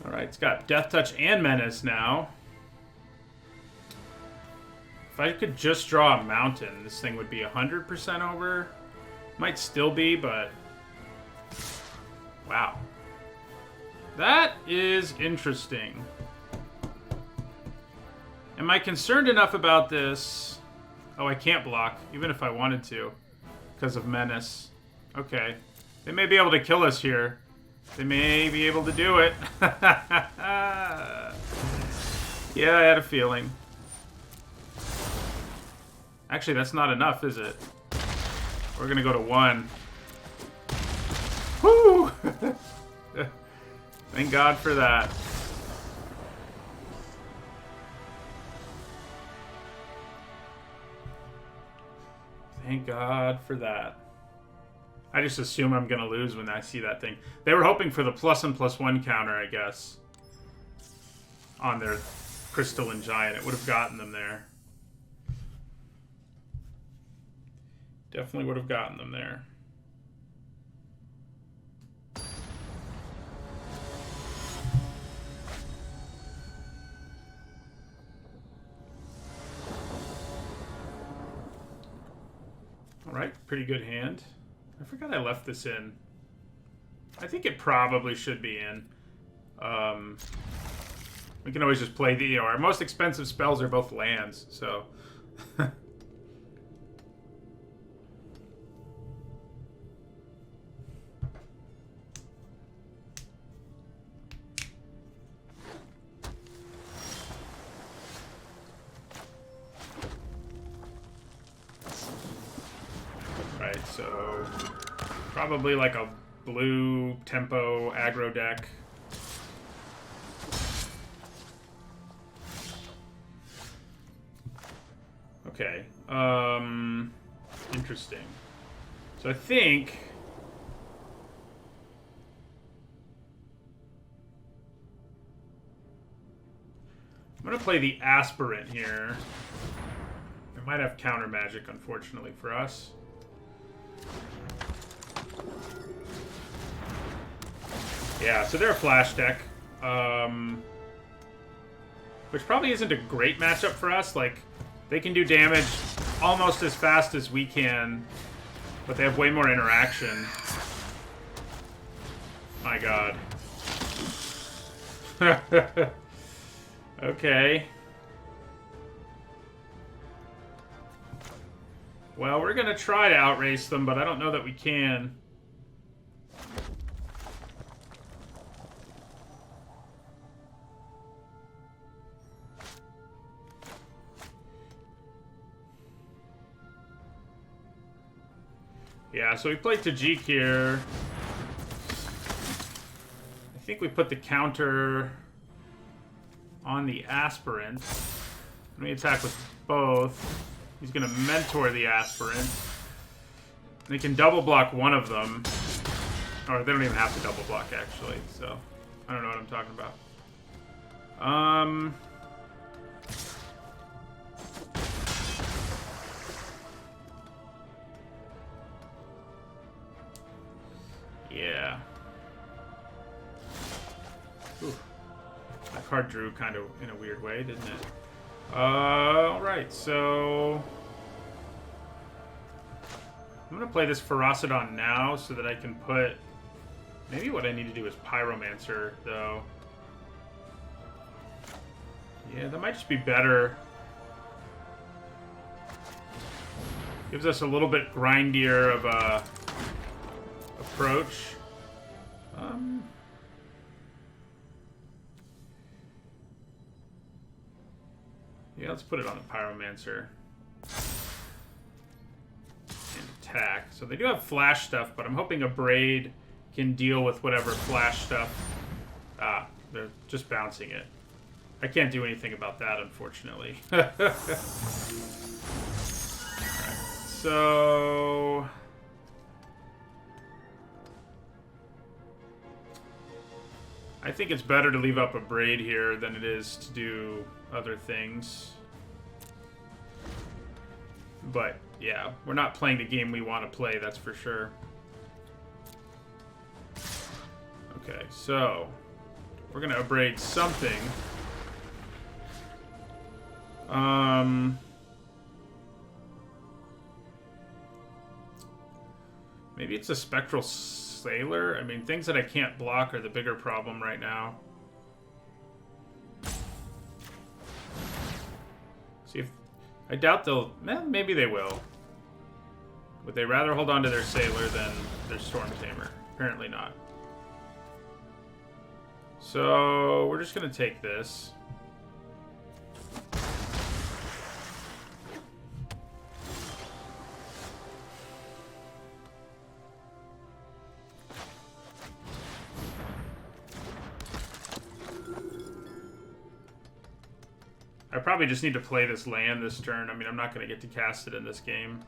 Alright, it's got Death Touch and Menace now. If I could just draw a Mountain, this thing would be 100% over. Might still be, but... Wow. That is interesting. Am I concerned enough about this? Oh, I can't block, even if I wanted to, because of Menace. Okay. They may be able to kill us here. They may be able to do it. Yeah, I had a feeling. Actually, that's not enough, is it? We're gonna go to 1. Woo! Thank God for that. Thank God for that. I just assume I'm gonna lose when I see that thing. They were hoping for the +1/+1 counter, I guess, on their Crystalline Giant. It would have gotten them there. Definitely would have gotten them there. Alright, pretty good hand. I forgot I left this in. I think it probably should be in. We can always just play the... You know, our most expensive spells are both lands, so... Right, so... Probably like a blue tempo aggro deck. Okay. Interesting. So I think... I'm going to play the Aspirant here. It might have counter magic, unfortunately, for us. Yeah, so they're a flash deck. Which probably isn't a great matchup for us. Like, they can do damage almost as fast as we can, but they have way more interaction. My God. Okay. Well, we're going to try to outrace them, but I don't know that we can. Yeah, so we played Tajik here. I think we put the counter on the Aspirant. Let me attack with both. He's going to mentor the Aspirant. They can double block one of them. Or they don't even have to double block, actually. So, I don't know what I'm talking about. Yeah. Ooh. That card drew kind of in a weird way, didn't it? Alright, so... I'm going to play this Ferocidon now so that I can put... Maybe what I need to do is Pyromancer, though. Yeah, that might just be better. Gives us a little bit grindier of a approach. Yeah, let's put it on the Pyromancer. And attack. So they do have flash stuff, but I'm hoping a Braid can deal with whatever flash stuff. Ah, they're just bouncing it. I can't do anything about that, unfortunately. Alright, so... I think it's better to leave up a braid here than it is to do other things. But, yeah, we're not playing the game we want to play, that's for sure. Okay, so... we're going to abrade something. Maybe it's a Spectral Sailor? I mean, things that I can't block are the bigger problem right now. See if... I doubt they'll... maybe they will. Would they rather hold on to their Sailor than their Storm Tamer? Apparently not. So, we're just going to take this. I probably just need to play this land this turn. I mean, I'm not going to get to cast it in this game.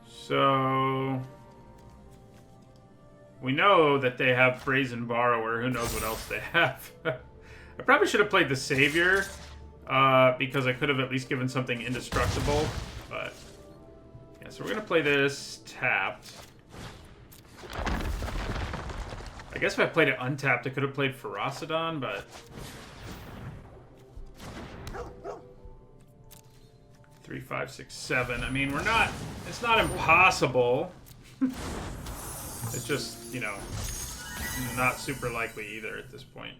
So... we know that they have Brazen Borrower. Who knows what else they have? I probably should have played the Savior, because I could have at least given something indestructible. But, yeah, so we're going to play this tapped. I guess if I played it untapped, I could have played Ferocidon, but... 3, 5, 6, 7. I mean, we're not... it's not impossible. It's just, you know, not super likely either at this point.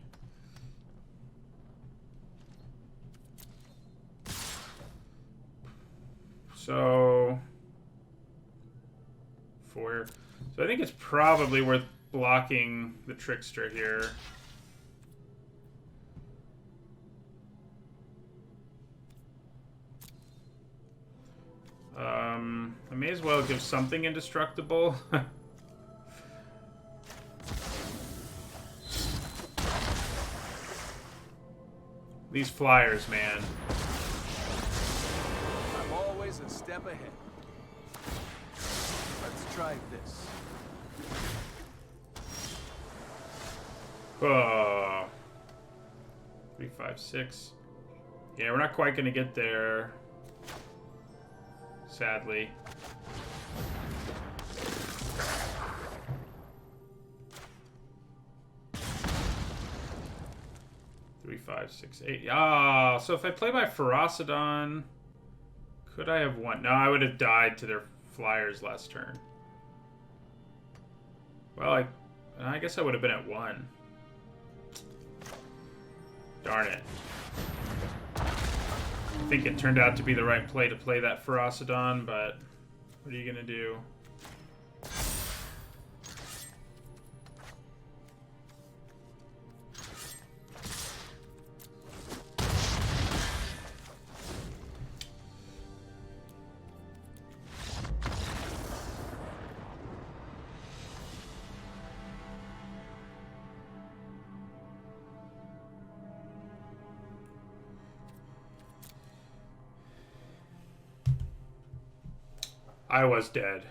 So... 4. So I think it's probably worth blocking the Trickster here. I may as well give something indestructible. These flyers, man. I'm always a step ahead. Let's try this. Oh. 3, 5, 6. Yeah, we're not quite going to get there. Sadly. Three, 5, 6, 8. Ah, so if I play my Ferocidon, could I have won? No, I would have died to their flyers last turn. Well, I guess I would have been at 1. Darn it. I think it turned out to be the right play to play that Ferocidon, but what are you going to do? I was dead.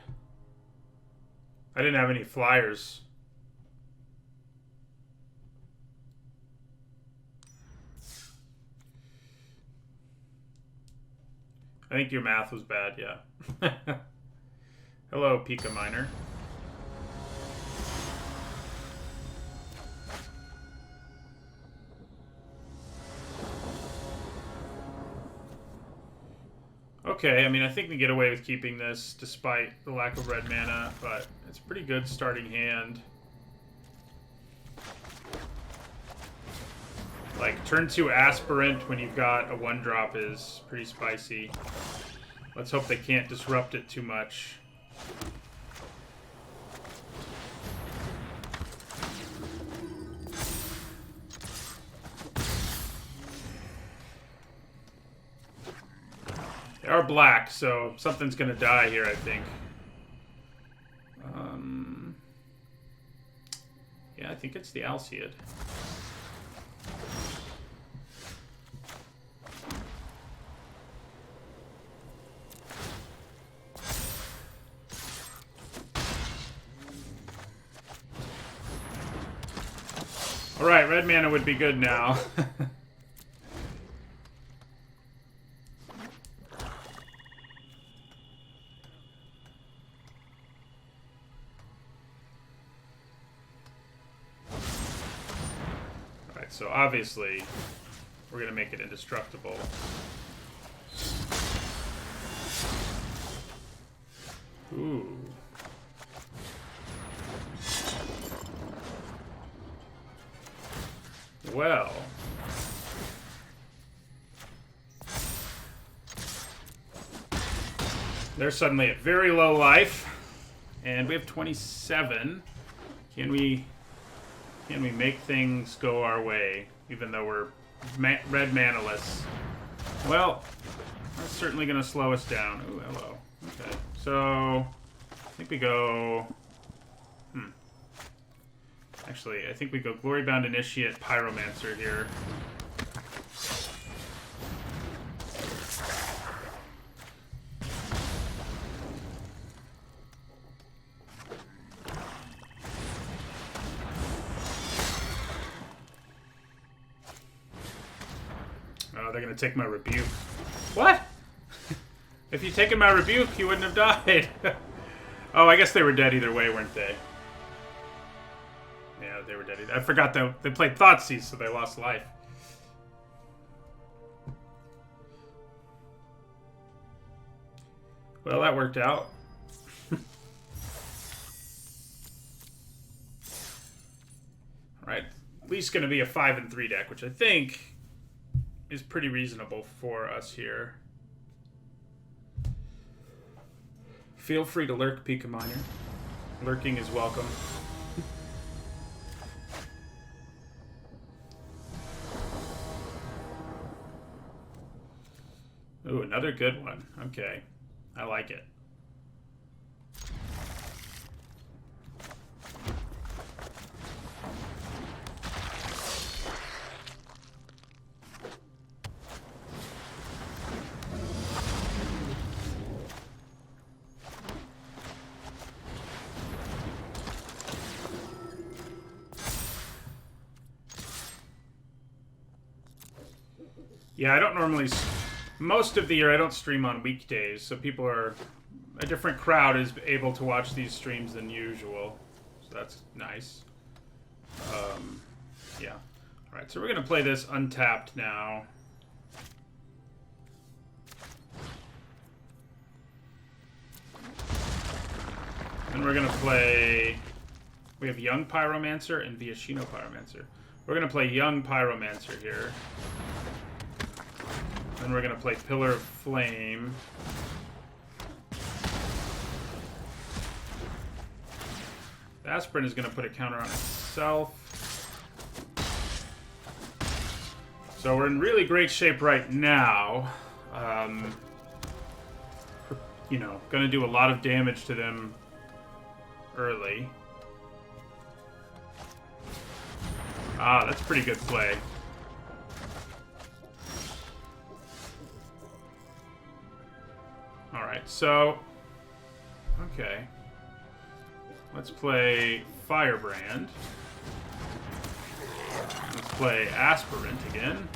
I didn't have any flyers. I think your math was bad, yeah. Hello, Pika Miner. Okay, I mean, I think we get away with keeping this despite the lack of red mana, but it's a pretty good starting hand. Like, turn 2 Aspirant when you've got a 1-drop is pretty spicy. Let's hope they can't disrupt it too much. They are black, so something's gonna die here, I think. Yeah, I think it's the Alseid. Alright, red mana would be good now. Alright, so obviously we're going to make it indestructible. Ooh. Well. They're suddenly at very low life. And we have 27. Can we make things go our way, even though we're red manaless? Well, that's certainly going to slow us down. Ooh, hello. Okay. So, I think we go... Actually, I think we go Glorybound Initiate Pyromancer here. Oh, they're gonna take my Rebuke. What? If you'd taken my Rebuke, you wouldn't have died. Oh, I guess they were dead either way, weren't they? Yeah, they were dead. I forgot that they played Thoughtseize, so they lost life. Well, that worked out. Alright, at least going to be a 5 and 3 deck, which I think is pretty reasonable for us here. Feel free to lurk, Pika Miner. Lurking is welcome. Ooh, another good one. Okay. I like it. Yeah, I don't normally... Most of the year, I don't stream on weekdays, so people are... A different crowd is able to watch these streams than usual. So that's nice. Yeah. Alright, so we're going to play this untapped now. And we're going to play... We have Young Pyromancer and Viashino Pyromancer. We're going to play Young Pyromancer here. And we're going to play Pillar of Flame. The Aspirin is going to put a counter on itself. So we're in really great shape right now. You know, going to do a lot of damage to them early. Ah, that's a pretty good play. Alright, so... Okay. Let's play Firebrand. Let's play Aspirant again.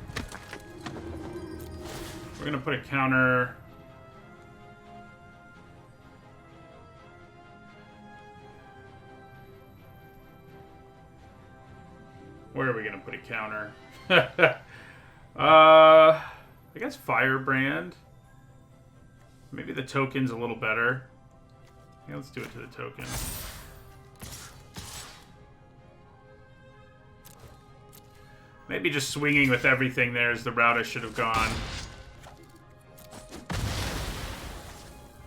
We're going to put a counter... Where are we going to put a counter? I guess Firebrand. Maybe the token's a little better. Yeah, let's do it to the token. Maybe just swinging with everything there is the route I should have gone.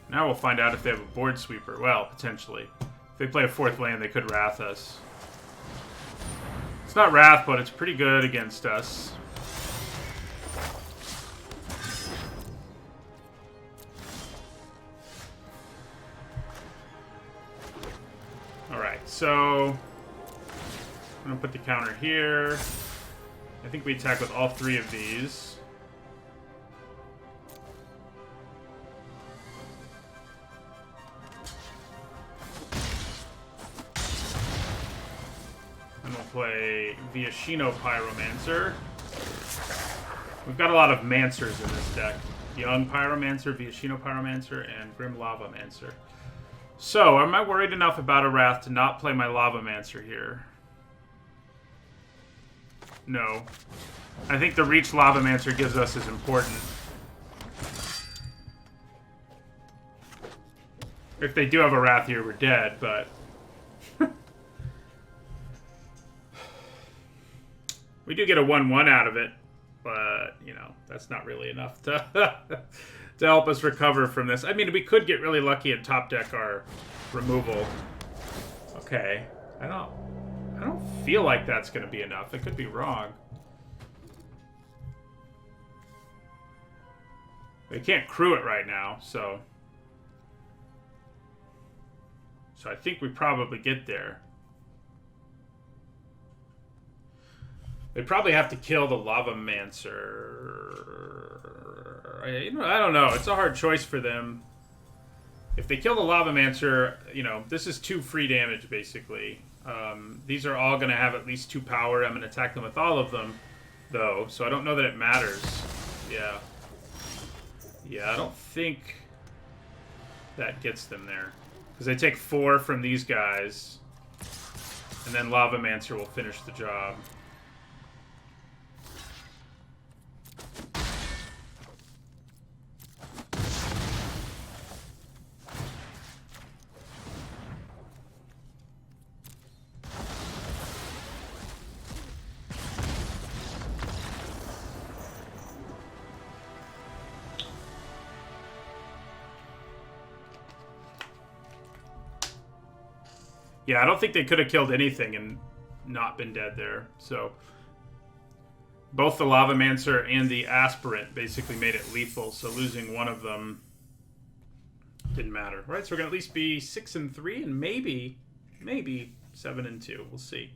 Now we'll find out if they have a board sweeper. Well, potentially. If they play a fourth land, they could Wrath us. It's not Wrath, but it's pretty good against us. so I'm gonna put the counter here. I think we attack with all 3 of these. And we'll play Viashino Pyromancer. We've got a lot of Mancers in this deck. Young Pyromancer, Viashino Pyromancer, and Grim Lava Mancer. So, am I worried enough about a Wrath to not play my Lava Mancer here? No. I think the Reach Lava Mancer gives us is important. If they do have a Wrath here, we're dead, but... we do get a 1-1 out of it, but, you know, that's not really enough to, to help us recover from this. I mean, we could get really lucky and top deck our removal. Okay. I don't feel like that's going to be enough. I could be wrong. They can't crew it right now, so... So I think we probably get there. They probably have to kill the Lava Mancer. You know, I don't know. It's a hard choice for them. If they kill the Lava Mancer, you know, this is 2 free damage, basically. These are all going to have at least 2 power. I'm going to attack them with all of them, though, so I don't know that it matters. Yeah. Yeah, I don't think that gets them there. Because they take 4 from these guys, and then Lava Mancer will finish the job. Yeah, I don't think they could have killed anything and not been dead there. So both the Lava Mancer and the Aspirant basically made it lethal. So losing one of them didn't matter. All right, so we're gonna at least be 6-3 and maybe 7-2. We'll see.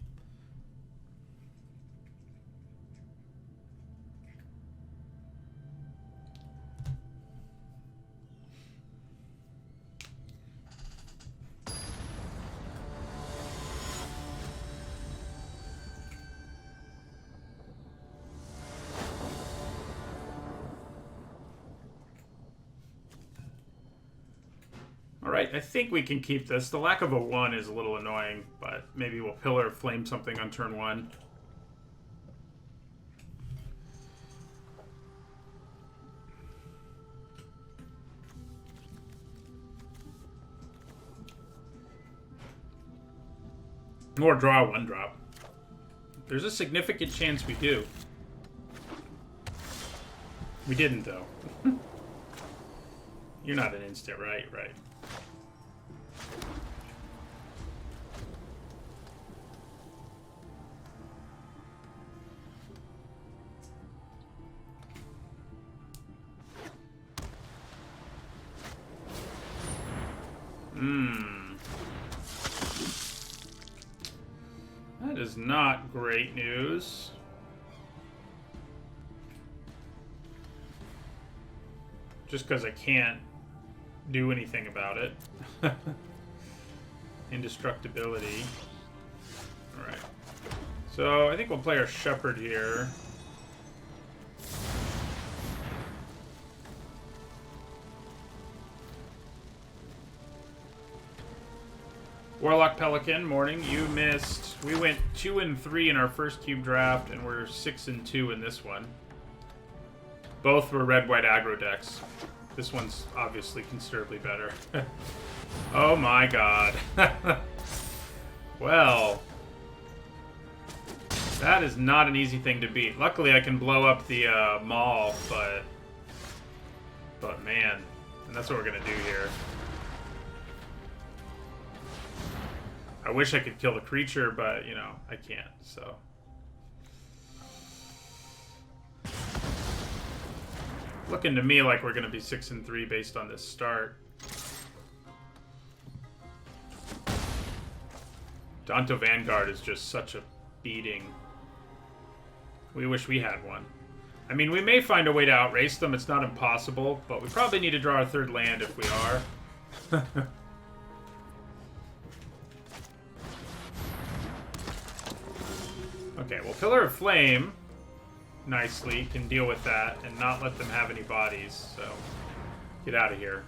Alright, I think we can keep this. The lack of a 1 is a little annoying, but maybe we'll Pillar of Flame something on turn 1. Or draw a 1-drop. There's a significant chance we do. We didn't, though. You're not an instant, right? Right. That is not great news. Just because I can't do anything about it. Indestructibility. Alright. So I think we'll play our Shepherd here. Warlock Pelican, morning. You missed. We went 2-3 in our first cube draft, and we're 6-2 in this one. Both were red-white aggro decks. This one's obviously considerably better. Oh my god. Well, that is not an easy thing to beat. Luckily, I can blow up the mall, but man, and that's what we're gonna do here. I wish I could kill the creature, but, you know, I can't, so. Looking to me like we're going to be 6-3 based on this start. Danto Vanguard is just such a beating. We wish we had one. I mean, we may find a way to outrace them. It's not impossible, but we probably need to draw our third land if we are. Okay, well, Pillar of Flame nicely can deal with that and not let them have any bodies, so get out of here.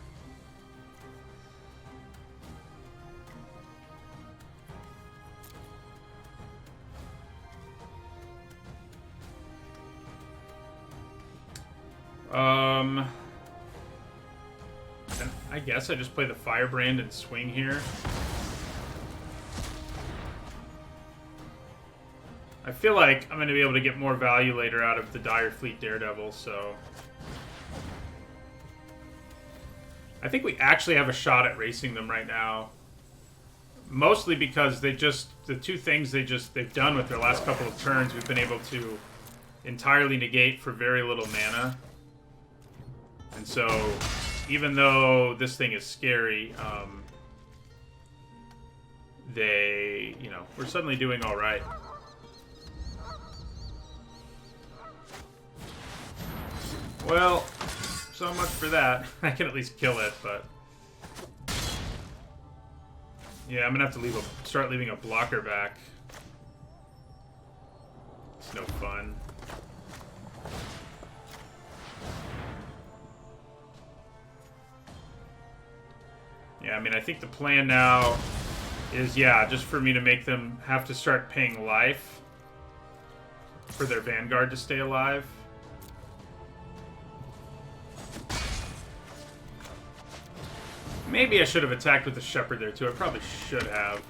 And I guess I just play the Firebrand and swing here. I feel like I'm going to be able to get more value later out of the Dire Fleet Daredevil, so... I think we actually have a shot at racing them right now. Mostly because they just... The two things they've done with their last couple of turns, we've been able to entirely negate for very little mana. And so, even though this thing is scary, they, you know, we're suddenly doing alright. Well, so much for that. I can at least kill it, but... Yeah, I'm gonna have to start leaving a blocker back. It's no fun. Yeah, I mean, I think the plan now is, yeah, just for me to make them have to start paying life for their Vanguard to stay alive. Maybe I should have attacked with the Shepherd there, too. I probably should have.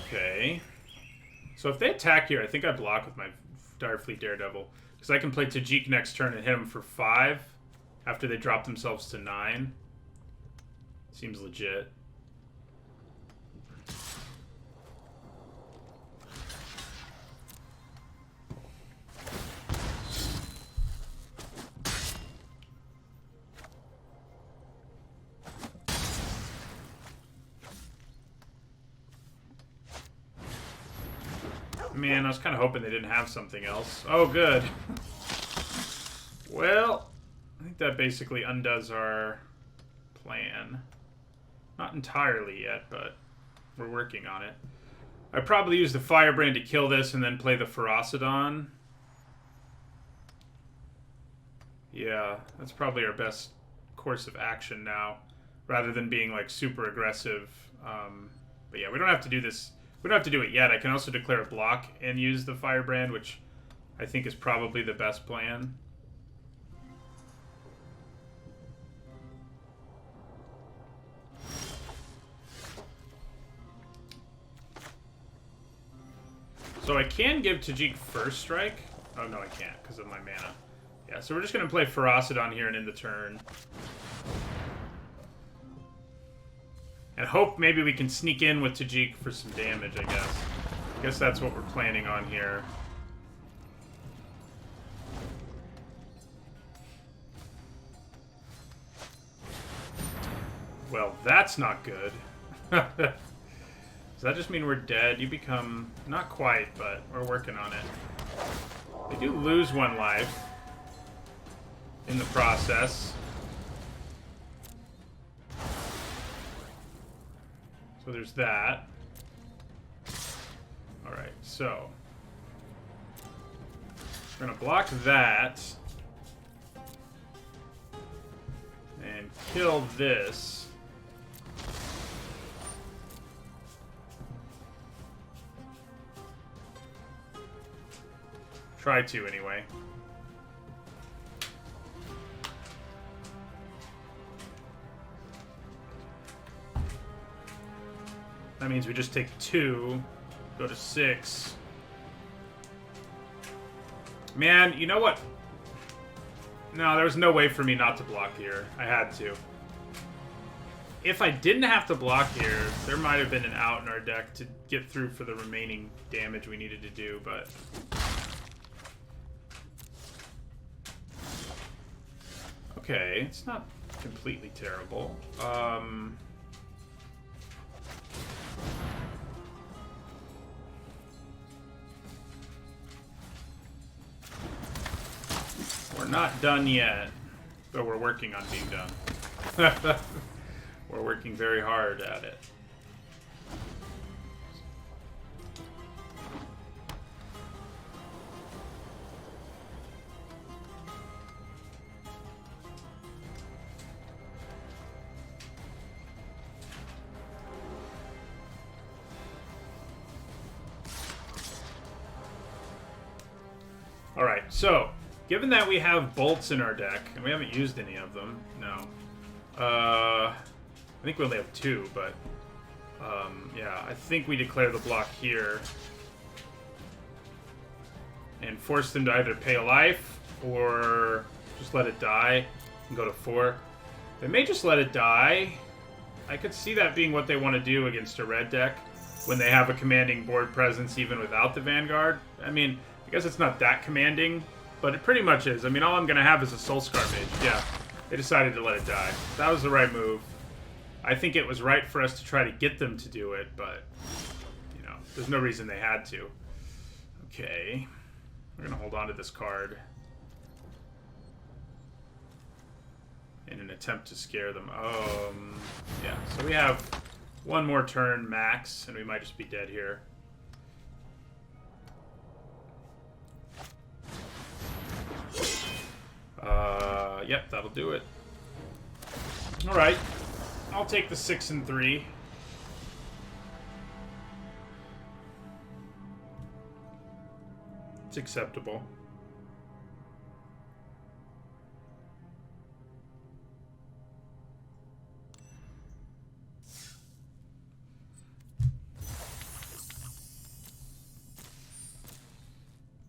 Okay. So if they attack here, I think I block with my Dire Fleet Daredevil. Because I can play Tajik next turn and hit him for 5 after they drop themselves to 9. Seems legit. Man, I was kind of hoping they didn't have something else. Oh, good. Well, I think that basically undoes our plan. Not entirely yet, but we're working on it. I'd probably use the Firebrand to kill this and then play the Ferocidon. Yeah, that's probably our best course of action now, rather than being, like, super aggressive. But yeah, we don't have to do this. We don't have to do it yet. I can also declare a block and use the Firebrand, which I think is probably the best plan. So I can give Tajik first strike. Oh, no, I can't because of my mana. Yeah, so we're just going to play Ferocidon here and end the turn. And hope maybe we can sneak in with Tajik for some damage, I guess. I guess that's what we're planning on here. Well, that's not good. Does that just mean we're dead? You become... Not quite, but we're working on it. They do lose 1 life in the process. So there's that. Alright, so we're gonna block that and kill this. Try to, anyway. That means we just take 2, go to 6. Man, you know what? No, there was no way for me not to block here. I had to. if I didn't have to block here, there might have been an out in our deck to get through for the remaining damage we needed to do, but... Okay, it's not completely terrible. We're not done yet, but we're working on being done. We're working very hard at it. All right, so given that we have bolts in our deck, and we haven't used any of them, no. I think we only have 2, but yeah, I think we declare the block here and force them to either pay a life or just let it die and go to 4. They may just let it die. I could see that being what they want to do against a red deck when they have a commanding board presence even without the Vanguard. I mean, I guess it's not that commanding, but it pretty much is. I mean, all I'm going to have is a Soulscar Mage. Yeah, they decided to let it die. That was the right move. I think it was right for us to try to get them to do it, but, you know, there's no reason they had to. Okay. We're going to hold on to this card in an attempt to scare them. Yeah, so we have one more turn max, and we might just be dead here. Yep, that'll do it. Alright. I'll take the 6 and 3. It's acceptable.